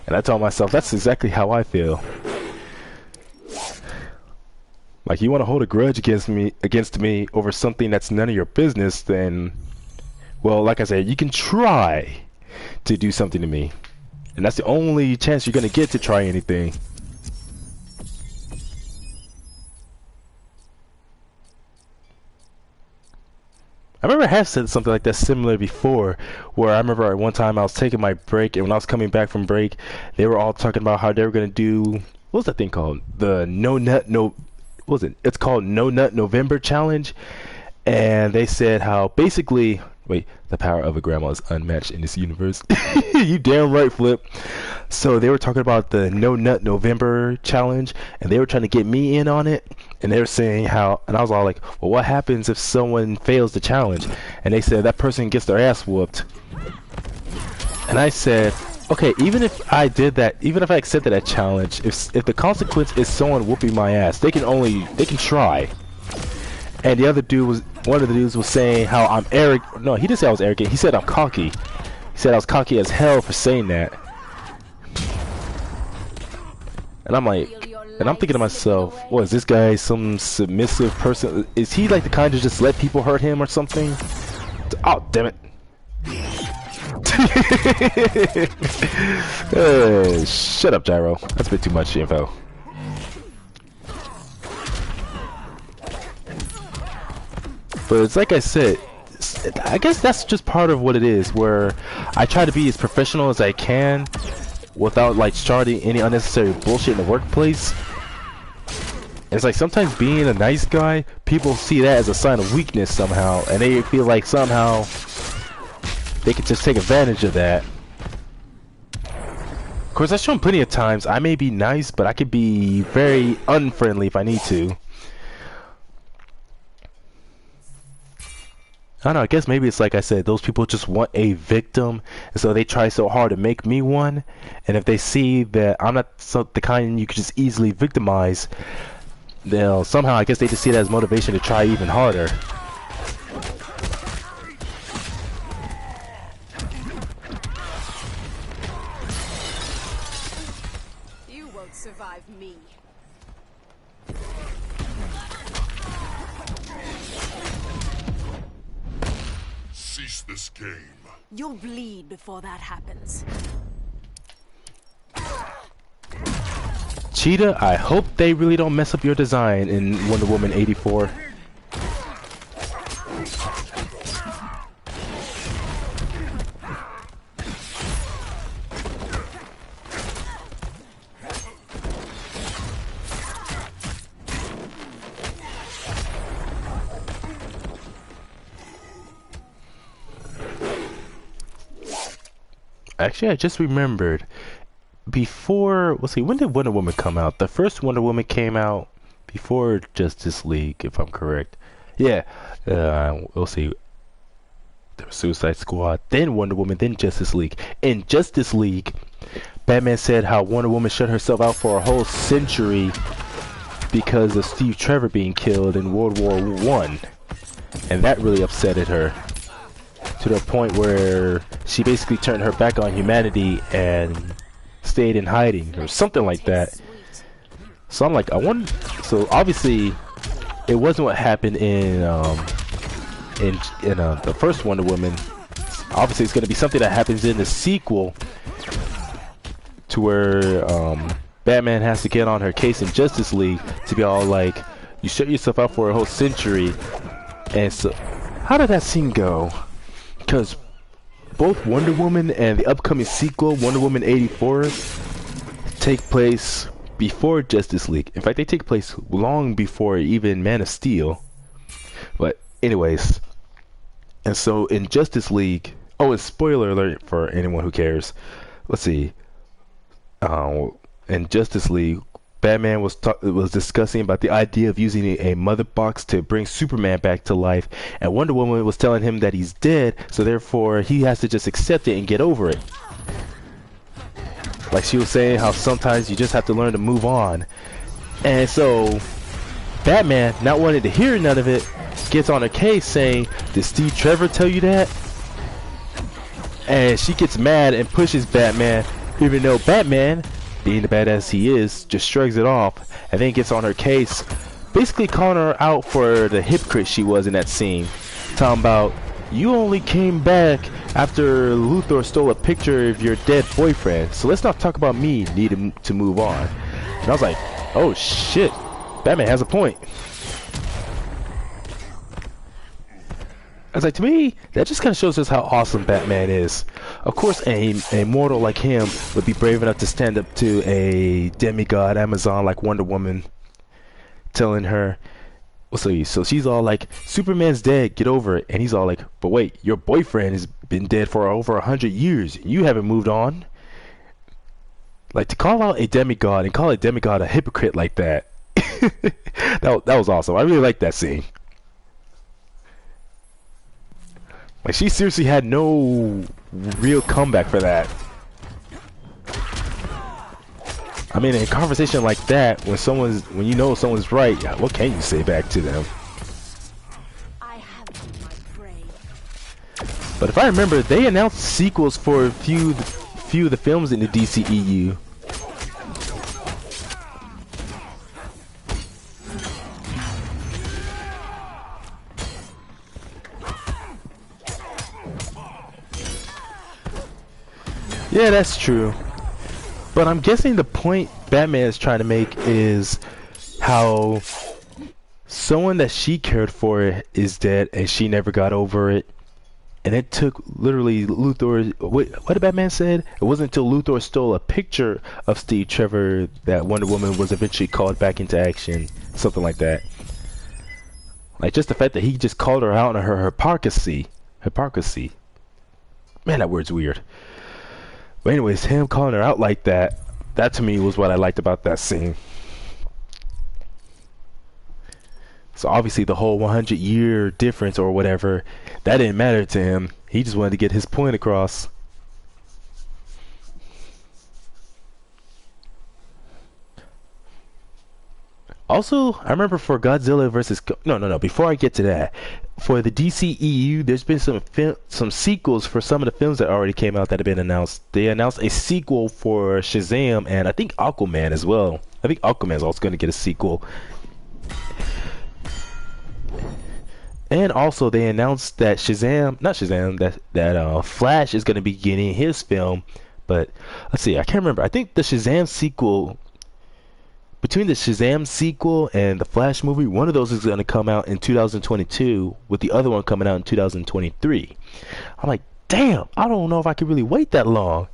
And I told myself, that's exactly how I feel. Like, you want to hold a grudge against me over something that's none of your business, then, well, like I said, you can try to do something to me. And that's the only chance you're going to get to try anything. I remember I have said something like that similar before, where I remember at one time I was taking my break, and when I was coming back from break, they were all talking about how they were going to do, what was that thing called? The what was it? It's called No Nut November Challenge. And they said how basically, wait, the power of a grandma is unmatched in this universe. You damn right, Flip. So they were talking about the No Nut November Challenge, and they were trying to get me in on it. And they were saying how, and I was all like, well, what happens if someone fails the challenge? And they said that person gets their ass whooped. And I said, okay, even if I did that, even if I accepted that challenge, if the consequence is someone whooping my ass, they can try. And the other dude was, one of the dudes was saying how I'm arrogant. No, he didn't say I was arrogant. He said I'm cocky. He said I was cocky as hell for saying that. And I'm like, and I'm thinking to myself, what is this guy, some submissive person? Is he like the kind to just let people hurt him or something? Oh, damn it. Shut up, Gyro. That's a bit too much info. But it's like I said, I guess that's just part of what it is, where I try to be as professional as I can without like starting any unnecessary bullshit in the workplace. And it's like sometimes being a nice guy, people see that as a sign of weakness somehow, and they feel like somehow they can just take advantage of that. Of course, I've shown plenty of times I may be nice, but I could be very unfriendly if I need to. I don't know, I guess maybe it's like I said, those people just want a victim, and so they try so hard to make me one. And if they see that I'm not the kind you could just easily victimize, they'll somehow, I guess they just see that as motivation to try even harder. You won't survive me. Cease this game. You'll bleed before that happens. Cheetah, I hope they really don't mess up your design in Wonder Woman 84. Actually, I just remembered. Before, let's see, when did Wonder Woman come out? The first Wonder Woman came out before Justice League, if I'm correct. Yeah, we'll see. There was Suicide Squad, then Wonder Woman, then Justice League. In Justice League, Batman said how Wonder Woman shut herself out for a whole century because of Steve Trevor being killed in World War I. And that really upsetted her, to the point where she basically turned her back on humanity and stayed in hiding or something like that. So I'm like, I wonder. So obviously, it wasn't what happened in the first Wonder Woman. Obviously, it's going to be something that happens in the sequel, to where Batman has to get on her case in Justice League to be all like, You shut yourself out for a whole century. And so, how did that scene go? Because both Wonder Woman and the upcoming sequel, Wonder Woman 84, take place before Justice League. In fact, they take place long before even Man of Steel. But anyways, and so in Justice League, oh, and spoiler alert for anyone who cares. Let's see. In Justice League, Batman was discussing about the idea of using a mother box to bring Superman back to life, and Wonder Woman was telling him that he's dead, so therefore he has to just accept it and get over it. Like she was saying how sometimes you just have to learn to move on. And so Batman, not wanting to hear none of it, gets on her case saying, "Did Steve Trevor tell you that?" And she gets mad and pushes Batman, even though Batman, being the badass he is, just shrugs it off and then gets on her case, basically calling her out for the hypocrite she was in that scene. Talking about, you only came back after Luthor stole a picture of your dead boyfriend, so let's not talk about me needing to move on. And I was like, oh shit, Batman has a point. I was like, to me, that just kind of shows us how awesome Batman is. Of course, a mortal like him would be brave enough to stand up to a demigod Amazon like Wonder Woman, telling her, so she's all like, Superman's dead, get over it. And he's all like, but wait, your boyfriend has been dead for over 100 years. You haven't moved on. Like, to call out a demigod and call a demigod a hypocrite like that, that was awesome. I really liked that scene. Like, she seriously had no real comeback for that. I mean, in a conversation like that, when you know someone's right, what can you say back to them? I have been my prey. But if I remember, they announced sequels for a few of the films in the DCEU. Yeah, that's true. But I'm guessing the point Batman is trying to make is how someone that she cared for is dead and she never got over it. And it took literally Luthor. What did Batman said? It wasn't until Luthor stole a picture of Steve Trevor that Wonder Woman was eventually called back into action. Something like that. Like, just the fact that he just called her out on her hypocrisy. Man, that word's weird. But anyways, him calling her out like that, that to me was what I liked about that scene. So obviously the whole 100-year difference or whatever, that didn't matter to him. He just wanted to get his point across. Also, I remember for Godzilla versus... No. Before I get to that, for the DCEU, there's been some sequels for some of the films that already came out that have been announced. They announced a sequel for Shazam and I think Aquaman as well. I think Aquaman is also going to get a sequel. And also, they announced that that Flash is going to be getting his film. But let's see, I can't remember. I think the Shazam sequel... Between the Shazam sequel and the Flash movie, one of those is going to come out in 2022, with the other one coming out in 2023. I'm like, damn, I don't know if I could really wait that long.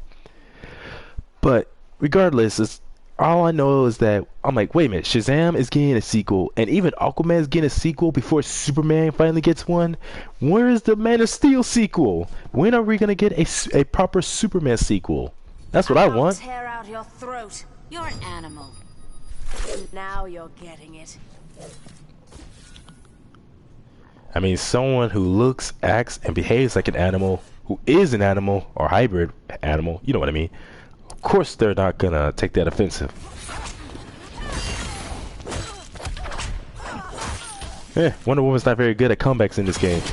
But regardless, all I know is that I'm like, wait a minute, Shazam is getting a sequel, and even Aquaman is getting a sequel before Superman finally gets one. Where is the Man of Steel sequel? When are we going to get a proper Superman sequel? That's what I want. I'll tear out your throat. You're an animal. Now you're getting it. I mean, someone who looks, acts, and behaves like an animal, who is an animal, or hybrid animal, you know what I mean. Of course they're not gonna take that offensive. Wonder Woman's not very good at comebacks in this game.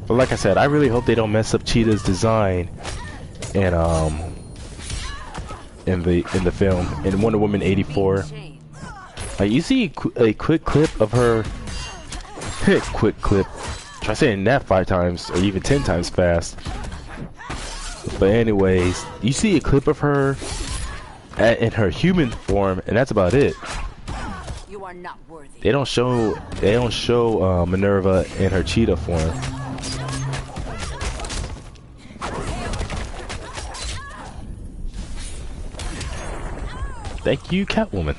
But like I said, I really hope they don't mess up Cheetah's design in the film in Wonder Woman 84. Like, you see a quick clip of her Quick clip. Try saying that 5 times or even 10 times fast. But anyways, you see a clip of her in her human form, and that's about it. You are not worthy. They don't show Minerva in her cheetah form. Thank you, Catwoman.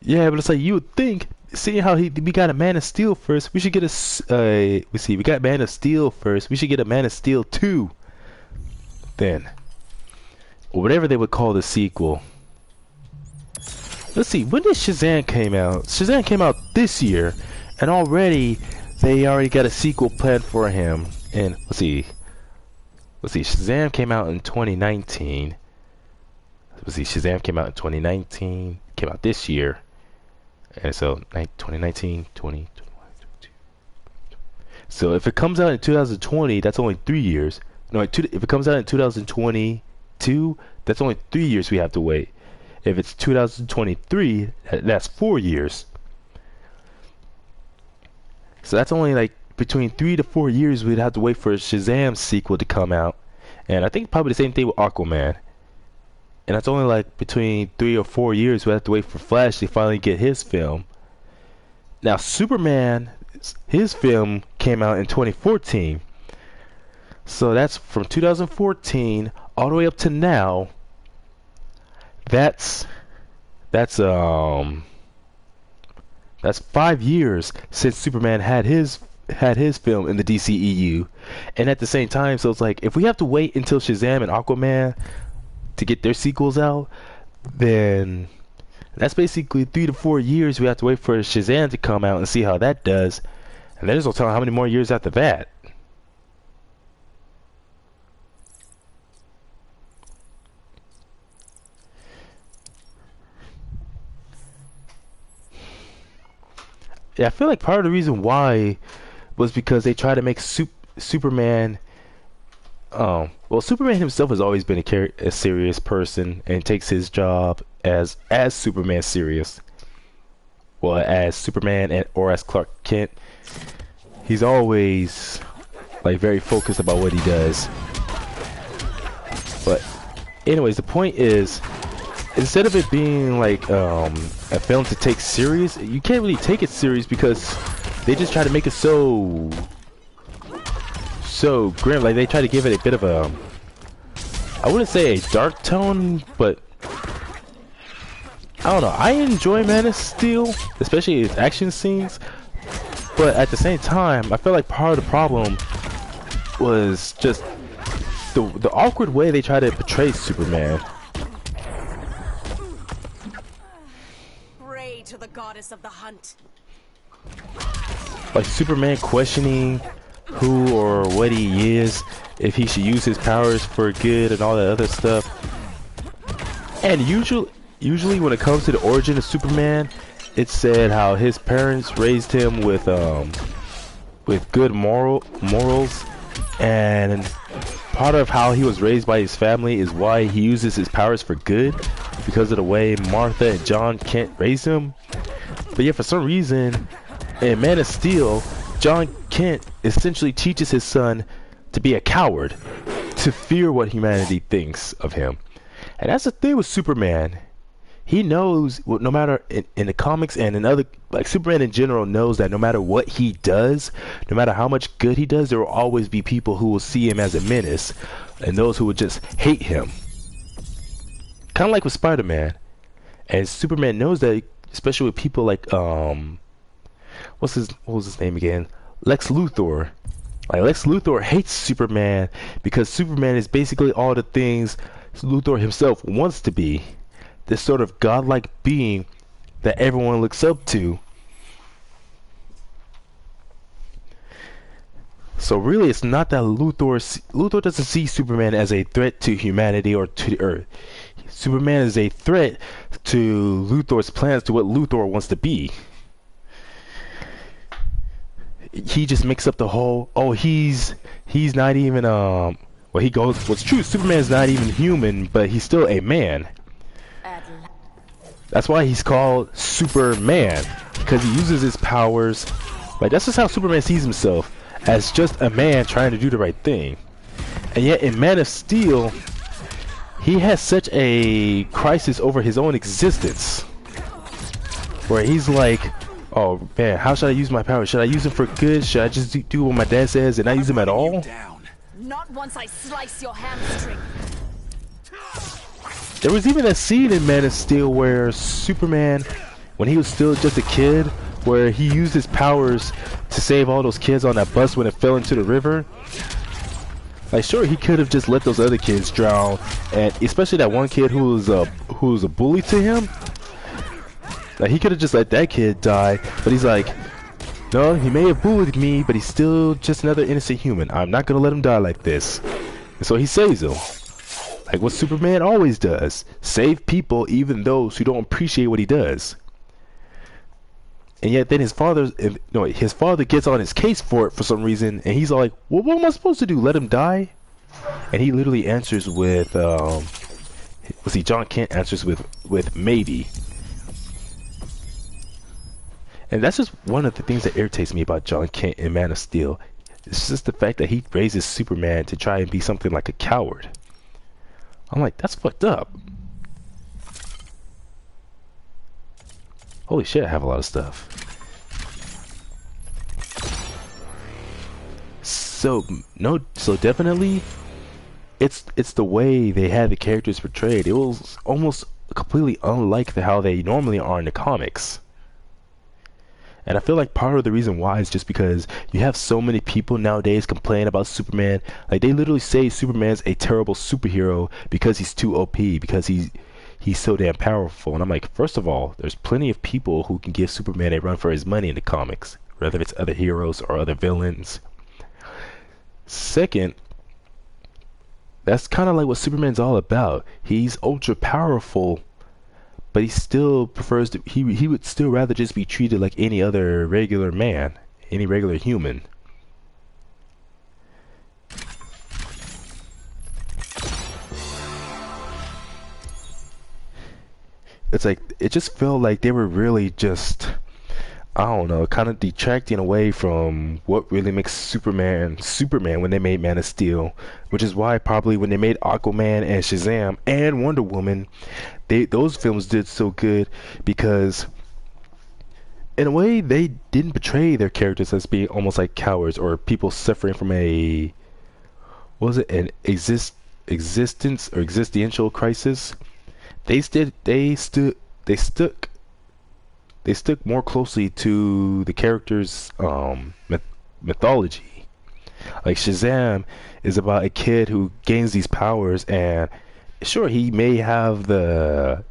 Yeah, but it's like you would think, seeing how we got a Man of Steel first, we should get we got Man of Steel first. We should get a Man of Steel 2. Then, or whatever they would call the sequel. Let's see, when did Shazam came out? Shazam came out this year, and they already got a sequel planned for him. And let's see, Shazam came out in 2019. Let's see, Shazam came out in 2019, came out this year. And so 2019, 2021, 22. So if it comes out in 2020, that's only 3 years. No, if it comes out in 2022, that's only 3 years we have to wait. If it's 2023, that's 4 years. So that's only like between 3 to 4 years we'd have to wait for a Shazam sequel to come out. And I think probably the same thing with Aquaman. And that's only like between 3 or 4 years we have to wait for Flash to finally get his film. Now Superman, his film came out in 2014. So that's from 2014 all the way up to now. That's 5 years since Superman had his film in the DCEU. And at the same time, so it's like if we have to wait until Shazam and Aquaman to get their sequels out, then that's basically 3 to 4 years we have to wait for Shazam to come out and see how that does, and there's no telling how many more years after that. Yeah, I feel like part of the reason why was because they try to make Superman. Well, Superman himself has always been a serious person and takes his job as Superman serious. Well, as Superman or as Clark Kent, he's always like very focused about what he does. But anyways, the point is, instead of it being like a film to take serious, you can't really take it serious because they just try to make it so grim. Like they try to give it a bit of a, I wouldn't say a dark tone, but I don't know. I enjoy Man of Steel, especially its action scenes, but at the same time I feel like part of the problem was just the awkward way they try to portray Superman. Pray to the goddess of the hunt. Like Superman questioning who or what he is, if he should use his powers for good and all that other stuff. And usually when it comes to the origin of Superman, it's said how his parents raised him with good morals, and part of how he was raised by his family is why he uses his powers for good, because of the way Martha and John Kent raised him. But yet for some reason in Man of Steel, John Kent essentially teaches his son to be a coward, to fear what humanity thinks of him. And that's the thing with Superman. He knows, no matter in the comics and in other, like Superman in general knows that no matter what he does, no matter how much good he does, there will always be people who will see him as a menace, and those who will just hate him. Kind of like with Spider-Man. And Superman knows that, especially with people like what was his name again? Lex Luthor. Like Lex Luthor hates Superman because Superman is basically all the things Luthor himself wants to be. This sort of godlike being that everyone looks up to. So really it's not that Luthor doesn't see Superman as a threat to humanity or to the earth. Superman is a threat to Luthor's plans, to what Luthor wants to be. He just makes up the whole, oh, he's not even well, he goes, what's true, Superman's not even human, but he's still a man. That's why he's called Superman, because he uses his powers. Like, that's just how Superman sees himself, as just a man trying to do the right thing. And yet in Man of Steel, he has such a crisis over his own existence, where he's like, oh man, how should I use my powers? Should I use them for good? Should I just do what my dad says and not use them at all? Not once I slice your hamstring. There was even a scene in Man of Steel where Superman, when he was still just a kid, where he used his powers to save all those kids on that bus when it fell into the river. Like, sure, he could have just let those other kids drown, and especially that one kid who was a bully to him. Like, he could have just let that kid die, but he's like, no, he may have bullied me, but he's still just another innocent human. I'm not gonna let him die like this. And so he saves him. Like what Superman always does. Save people, even those who don't appreciate what he does. And yet then his father gets on his case for it for some reason, and he's like, well, what am I supposed to do? Let him die? And he literally answers with, John Kent answers with maybe. And that's just one of the things that irritates me about John Kent in Man of Steel. It's just the fact that he raises Superman to try and be something like a coward. I'm like, that's fucked up. Holy shit, I have a lot of stuff. So definitely it's the way they had the characters portrayed. It was almost completely unlike how they normally are in the comics. And I feel like part of the reason why is just because you have so many people nowadays complain about Superman. Like, they literally say Superman's a terrible superhero because he's too OP, because he's so damn powerful. And I'm like, first of all, there's plenty of people who can give Superman a run for his money in the comics, whether it's other heroes or other villains. Second, that's kind of like what Superman's all about. He's ultra powerful, but he still prefers to, he would still rather just be treated like any other regular man, any regular human. It's like, it just felt like they were really just, I don't know, kind of detracting away from what really makes Superman when they made Man of Steel, which is why probably when they made Aquaman and Shazam and Wonder Woman, those films did so good, because in a way they didn't portray their characters as being almost like cowards or people suffering from an existence or existential crisis. They stuck more closely to the character's mythology. Like Shazam is about a kid who gains these powers, and sure, he may have the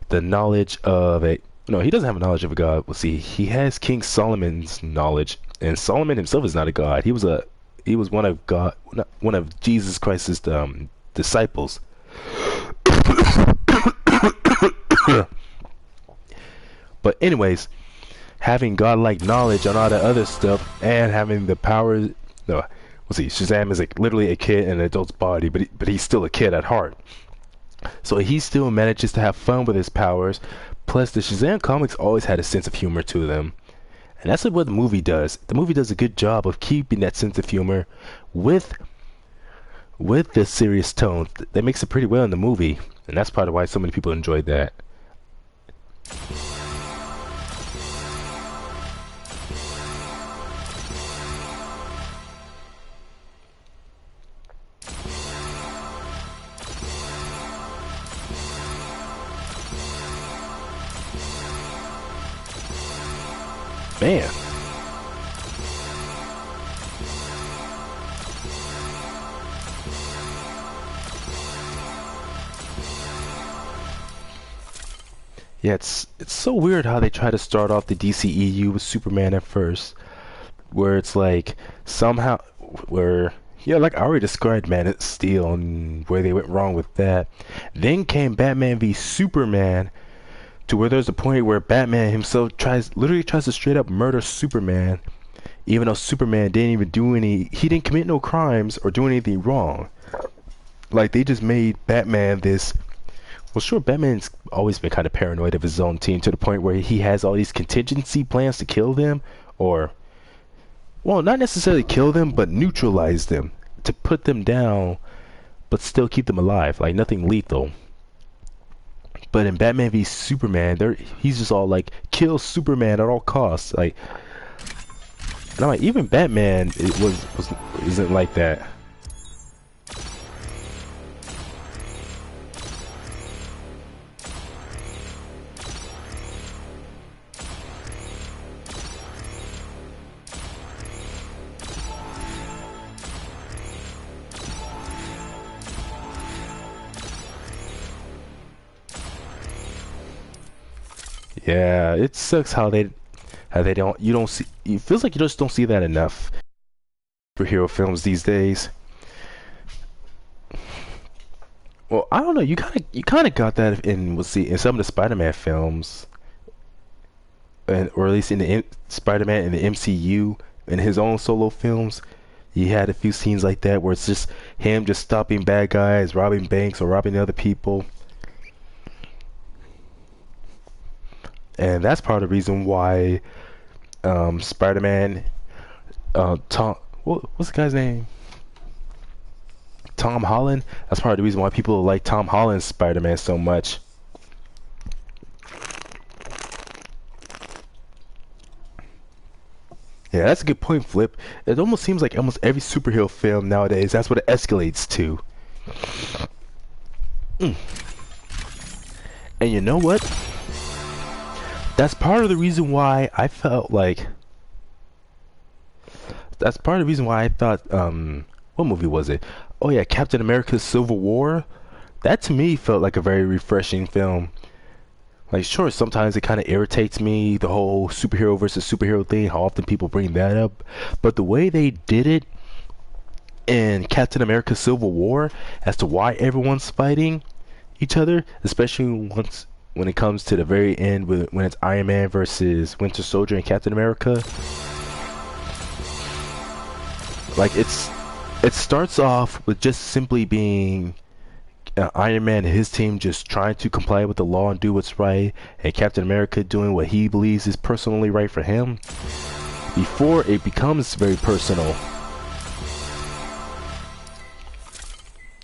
knowledge of he doesn't have a knowledge of a god. Well, see, he has King Solomon's knowledge, and Solomon himself is not a god. He was one of Jesus Christ's disciples. But anyways, having godlike knowledge on all the other stuff and having the powers, Shazam is literally a kid in an adult's body, but he's still a kid at heart. So he still manages to have fun with his powers. Plus, the Shazam comics always had a sense of humor to them, and that's what the movie does. The movie does a good job of keeping that sense of humor with the serious tone. That makes it pretty well in the movie, and that's part of why so many people enjoyed that. Man. Yeah, it's so weird how they try to start off the DCEU with Superman at first, where it's like somehow like I already described Man of Steel and where they went wrong with that. Then came Batman v Superman, to where there's a point where Batman himself literally tries to straight up murder Superman, even though Superman didn't commit no crimes or do anything wrong. Like, they just made Batman this Well, sure, Batman's always been kind of paranoid of his own team to the point where he has all these contingency plans to kill them, or, well, not necessarily kill them, but neutralize them, to put them down, but still keep them alive, like nothing lethal. But in Batman v Superman, he's just all like, kill Superman at all costs. Like, and I'm like, even Batman isn't like that. Yeah, it sucks how they don't, you don't see, it feels like you just don't see that enough superhero films these days. Well, I don't know, you kind of got that in, we'll see, in some of the Spider-Man films, and or at least in the Spider-Man in the MCU, in his own solo films. He had a few scenes like that where it's just him just stopping bad guys, robbing banks or robbing other people. And that's part of the reason why Spider-Man, Tom, what's the guy's name? Tom Holland. That's part of the reason why people like Tom Holland's Spider-Man so much. Yeah, that's a good point, Flip. It almost seems like almost every superhero film nowadays, that's what it escalates to. And you know what? That's part of the reason why I felt like... That's part of the reason why I thought, what movie was it? Oh yeah, Captain America Civil War. That to me felt like a very refreshing film. Like, sure, sometimes it kind of irritates me, the whole superhero versus superhero thing, how often people bring that up. But the way they did it in Captain America Civil War, as to why everyone's fighting each other, especially when it comes to the very end, when it's Iron Man versus Winter Soldier and Captain America. Like, it starts off with just simply being Iron Man and his team just trying to comply with the law and do what's right, and Captain America doing what he believes is personally right for him, before it becomes very personal.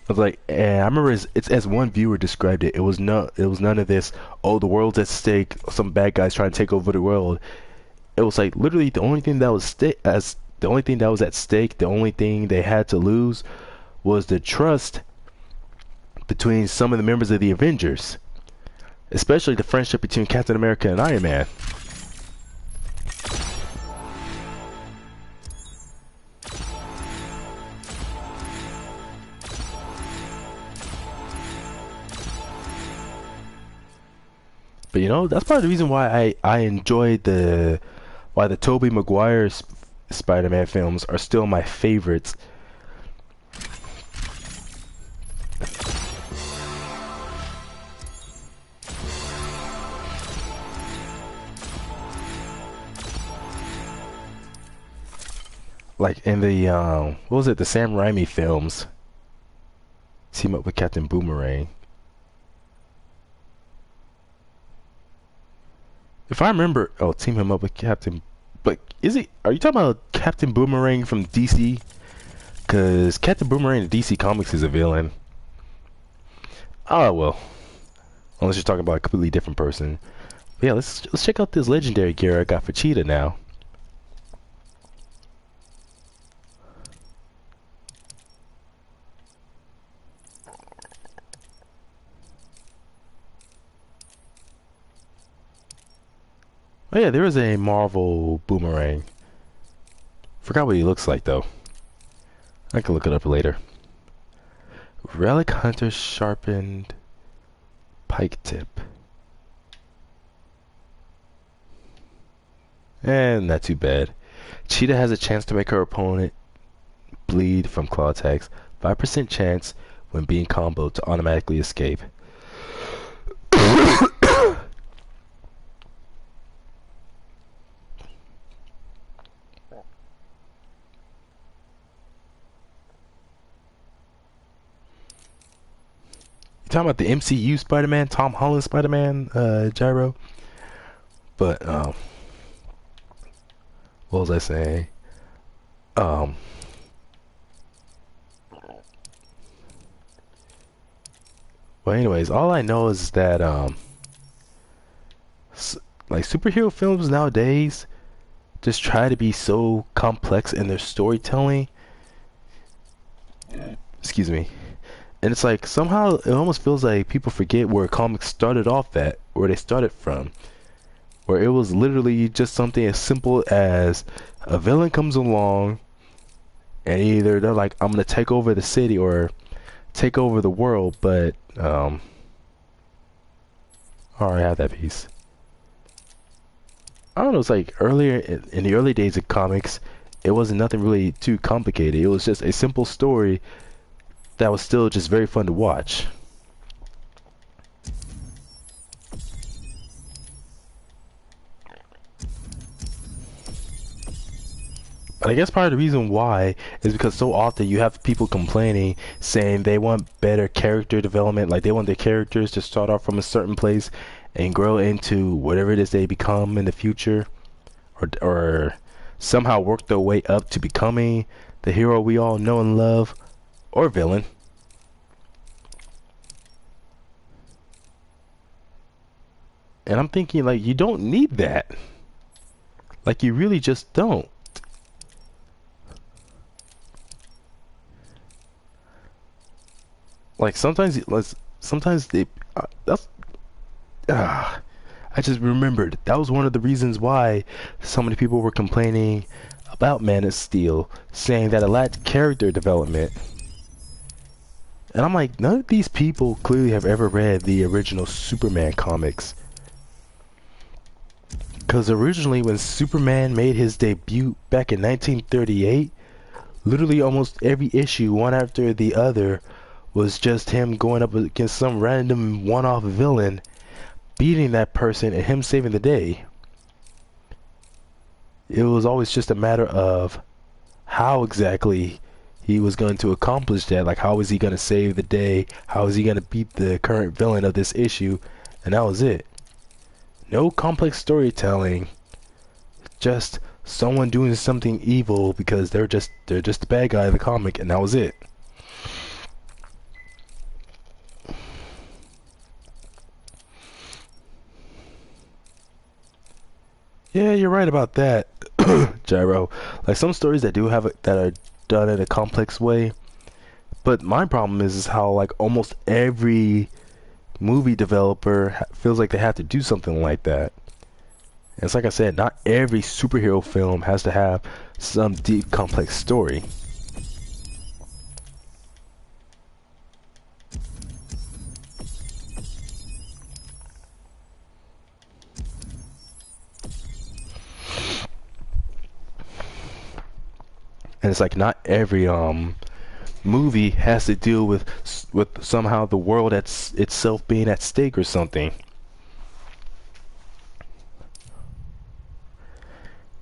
I was like, and I remember it's as one viewer described it. It was none of this. Oh, the world's at stake. Some bad guys trying to take over the world. It was like literally the only thing that was the only thing that was at stake. The only thing they had to lose was the trust between some of the members of the Avengers, especially the friendship between Captain America and Iron Man. But you know, that's part of the reason why I enjoyed why the Tobey Maguire Spider-Man films are still my favorites. Like in the what was it, the Sam Raimi films, team up with Captain Boomerang. If I remember, oh, team him up with Captain, but are you talking about Captain Boomerang from DC? Because Captain Boomerang in DC Comics is a villain. Oh well, unless you're talking about a completely different person. But yeah, let's check out this legendary gear I got for Cheetah now. Oh yeah, there is a Marvel Boomerang. Forgot what he looks like though. I can look it up later. Relic Hunter sharpened pike tip. And not too bad. Cheetah has a chance to make her opponent bleed from claw attacks. 5% chance when being comboed to automatically escape. talking about the MCU Spider-Man, Tom Holland Spider-Man, Gyro. But what was I saying? Um, well, anyways, all I know is that like superhero films nowadays just try to be so complex in their storytelling. Excuse me. And it's like somehow it almost feels like people forget where comics started off at, where they started from. Where it was literally just something as simple as a villain comes along and either they're like, I'm gonna take over the city or take over the world, but alright, have that piece. I don't know, it's like earlier in the early days of comics, it wasn't nothing really too complicated. It was just a simple story that was still just very fun to watch. But I guess part of the reason why is because so often you have people complaining, saying they want better character development, like they want their characters to start off from a certain place and grow into whatever it is they become in the future, or somehow work their way up to becoming the hero we all know and love, or villain. And I'm thinking, like, you don't need that. Like, you really just don't. Like sometimes they that's I just remembered that was one of the reasons why so many people were complaining about Man of Steel, saying that it lacked character development. And I'm like, none of these people clearly have ever read the original Superman comics. Because originally when Superman made his debut back in 1938, literally almost every issue, one after the other, was just him going up against some random one-off villain, beating that person and him saving the day. It was always just a matter of how exactly he was going to accomplish that. Like, how was he going to save the day? How is he going to beat the current villain of this issue? And that was it. No complex storytelling. Just someone doing something evil because they're just the bad guy of the comic, and that was it. Yeah, you're right about that, Gyro. Like some stories that do have it that are done in a complex way, but my problem is how like almost every movie developer feels like they have to do something like that. And it's like I said, not every superhero film has to have some deep, complex story. And it's like not every movie has to deal with somehow the world that's itself being at stake or something.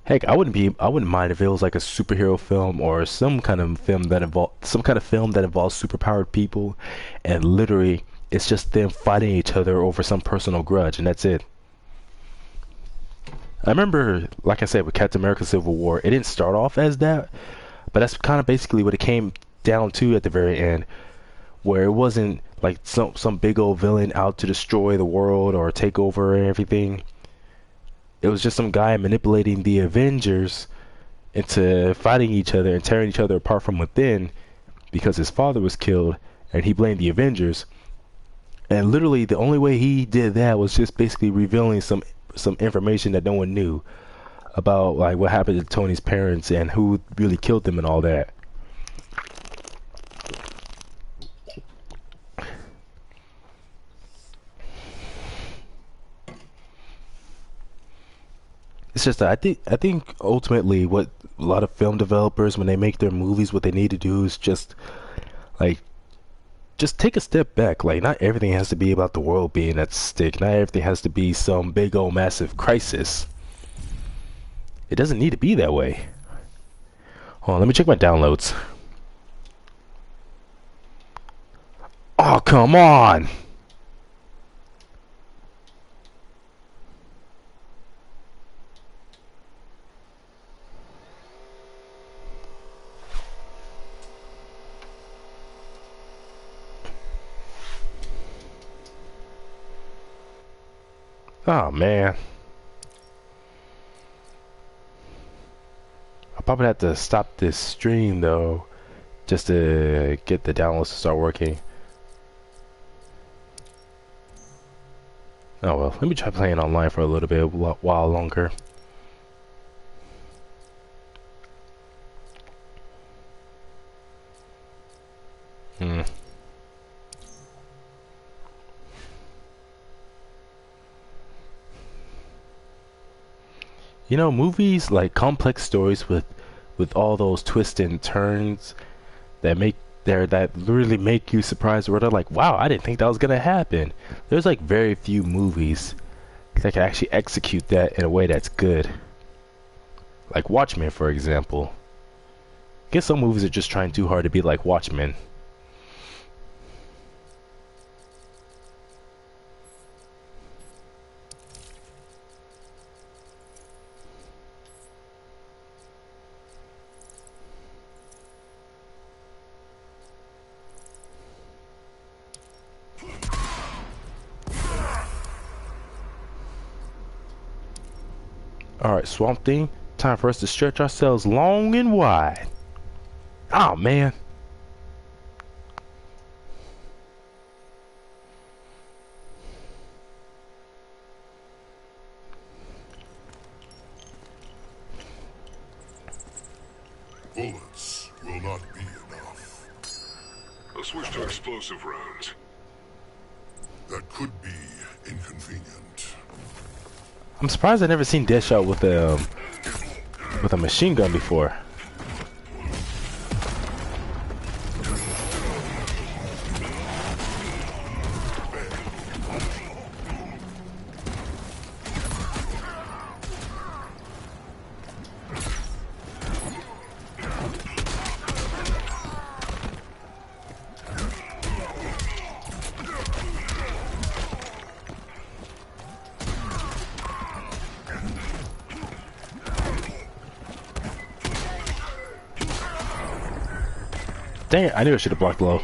Heck, I wouldn't mind if it was like a superhero film or some kind of film that involves superpowered people, and literally it's just them fighting each other over some personal grudge, and that's it. I remember, like I said, with Captain America: Civil War, it didn't start off as that. But that's kind of basically what it came down to at the very end, where it wasn't like some big old villain out to destroy the world or take over everything. It was just some guy manipulating the Avengers into fighting each other and tearing each other apart from within because his father was killed, and he blamed the Avengers. And literally the only way he did that was just basically revealing some information that no one knew about, like what happened to Tony's parents and who really killed them and all that. It's just that I think ultimately what a lot of film developers, when they make their movies, what they need to do is just take a step back. Like, not everything has to be about the world being at stake. Not everything has to be some big old massive crisis. It doesn't need to be that way. Hold on, let me check my downloads. Oh, come on! Oh man. I'll probably have to stop this stream though, just to get the downloads to start working. Oh well, let me try playing online for a little bit while longer. You know, movies like complex stories with all those twists and turns that really make you surprised, where they're like, wow, I didn't think that was gonna happen. There's like very few movies that can actually execute that in a way that's good. Like Watchmen, for example. I guess some movies are just trying too hard to be like Watchmen. Alright, Swamp Thing, time for us to stretch ourselves long and wide. Oh man. Bullets will not be enough. I'll switch to explosive rounds. That could be inconvenient. I'm surprised I've never seen Deadshot with a machine gun before. Dang it, I knew I should have blocked low.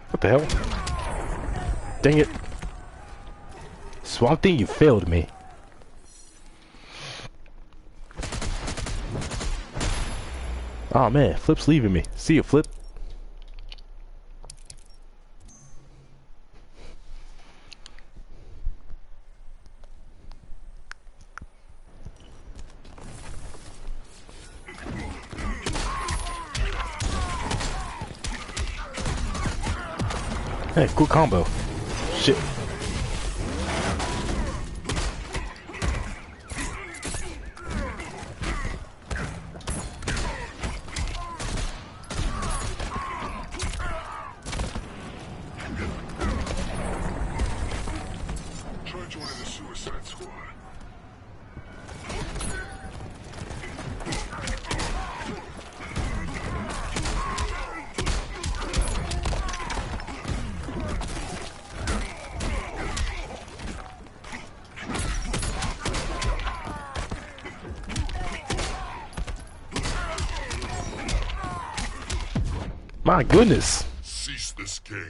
What the hell? Dang it. Swamp Thing, you failed me. Oh man, Flip's leaving me. See you, Flip. Hey, cool combo. Shit. Try joining the Suicide Squad. My goodness. Cease this game.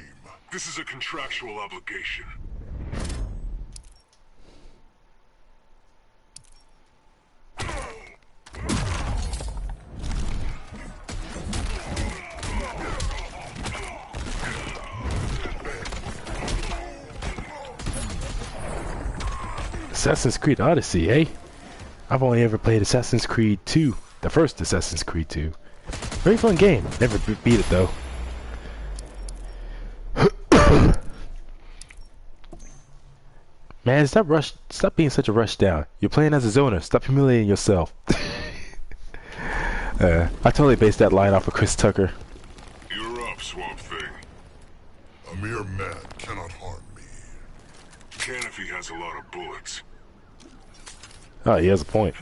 This is a contractual obligation. Assassin's Creed Odyssey, eh? I've only ever played Assassin's Creed 2, the first Assassin's Creed 2. Very fun game. Never beat it though. Man, stop being such a rush down. You're playing as a zoner. Stop humiliating yourself. I totally based that line off of Chris Tucker. You're up, Swamp Thing. A mere man cannot harm me. Can if he has a lot of bullets. Oh, he has a point.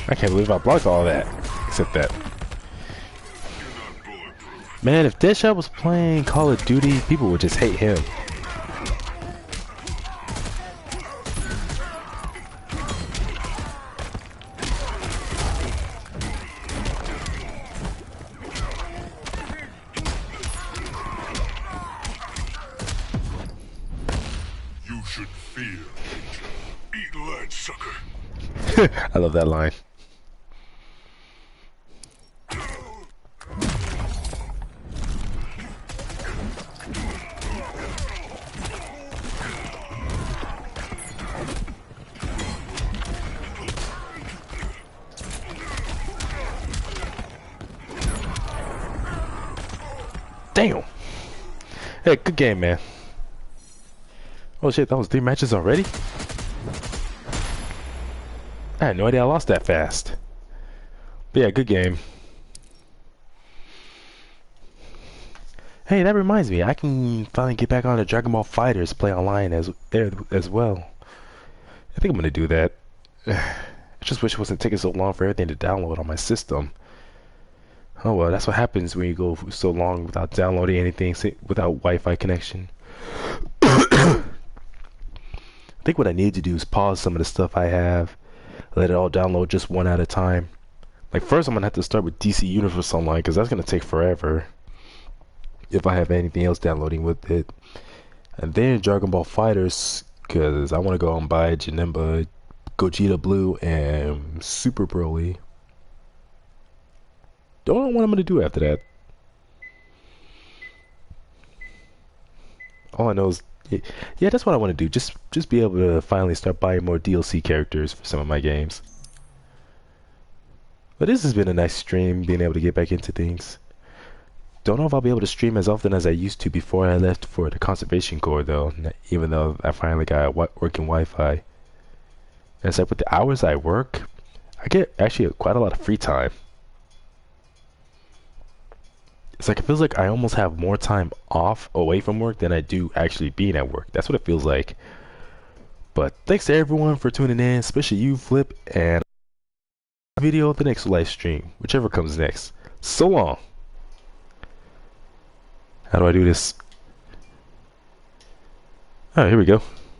I can't believe I blocked all that. Except that. Man, if Deadshot was playing Call of Duty, people would just hate him. You should fear danger. Eat lead, sucker. I love that line. Damn. Hey, good game, man. Oh shit, that was 3 matches already? I had no idea I lost that fast. But yeah, good game. Hey, that reminds me, I can finally get back on the Dragon Ball FighterZ play online as well. I think I'm gonna do that. I just wish it wasn't taking so long for everything to download on my system. Oh well, that's what happens when you go so long without downloading anything, without Wi-Fi connection. I think what I need to do is pause some of the stuff I have, let it all download just one at a time. Like first I'm gonna have to start with DC Universe Online because that's gonna take forever if I have anything else downloading with it. And then Dragon Ball FighterZ because I want to go and buy Janemba, Gogeta Blue, and Super Broly. Don't know what I'm gonna do after that. All I know is, yeah, that's what I want to do. Just be able to finally start buying more DLC characters for some of my games. But this has been a nice stream, being able to get back into things. Don't know if I'll be able to stream as often as I used to before I left for the Conservation Corps, though. Even though I finally got working Wi-Fi. And it's like with the hours I work, I get actually quite a lot of free time. It's like it feels like I almost have more time off away from work than I do actually being at work. That's what it feels like. But thanks to everyone for tuning in, especially you, Flip, and video of the next live stream, whichever comes next. So long. How do I do this? Oh, here we go.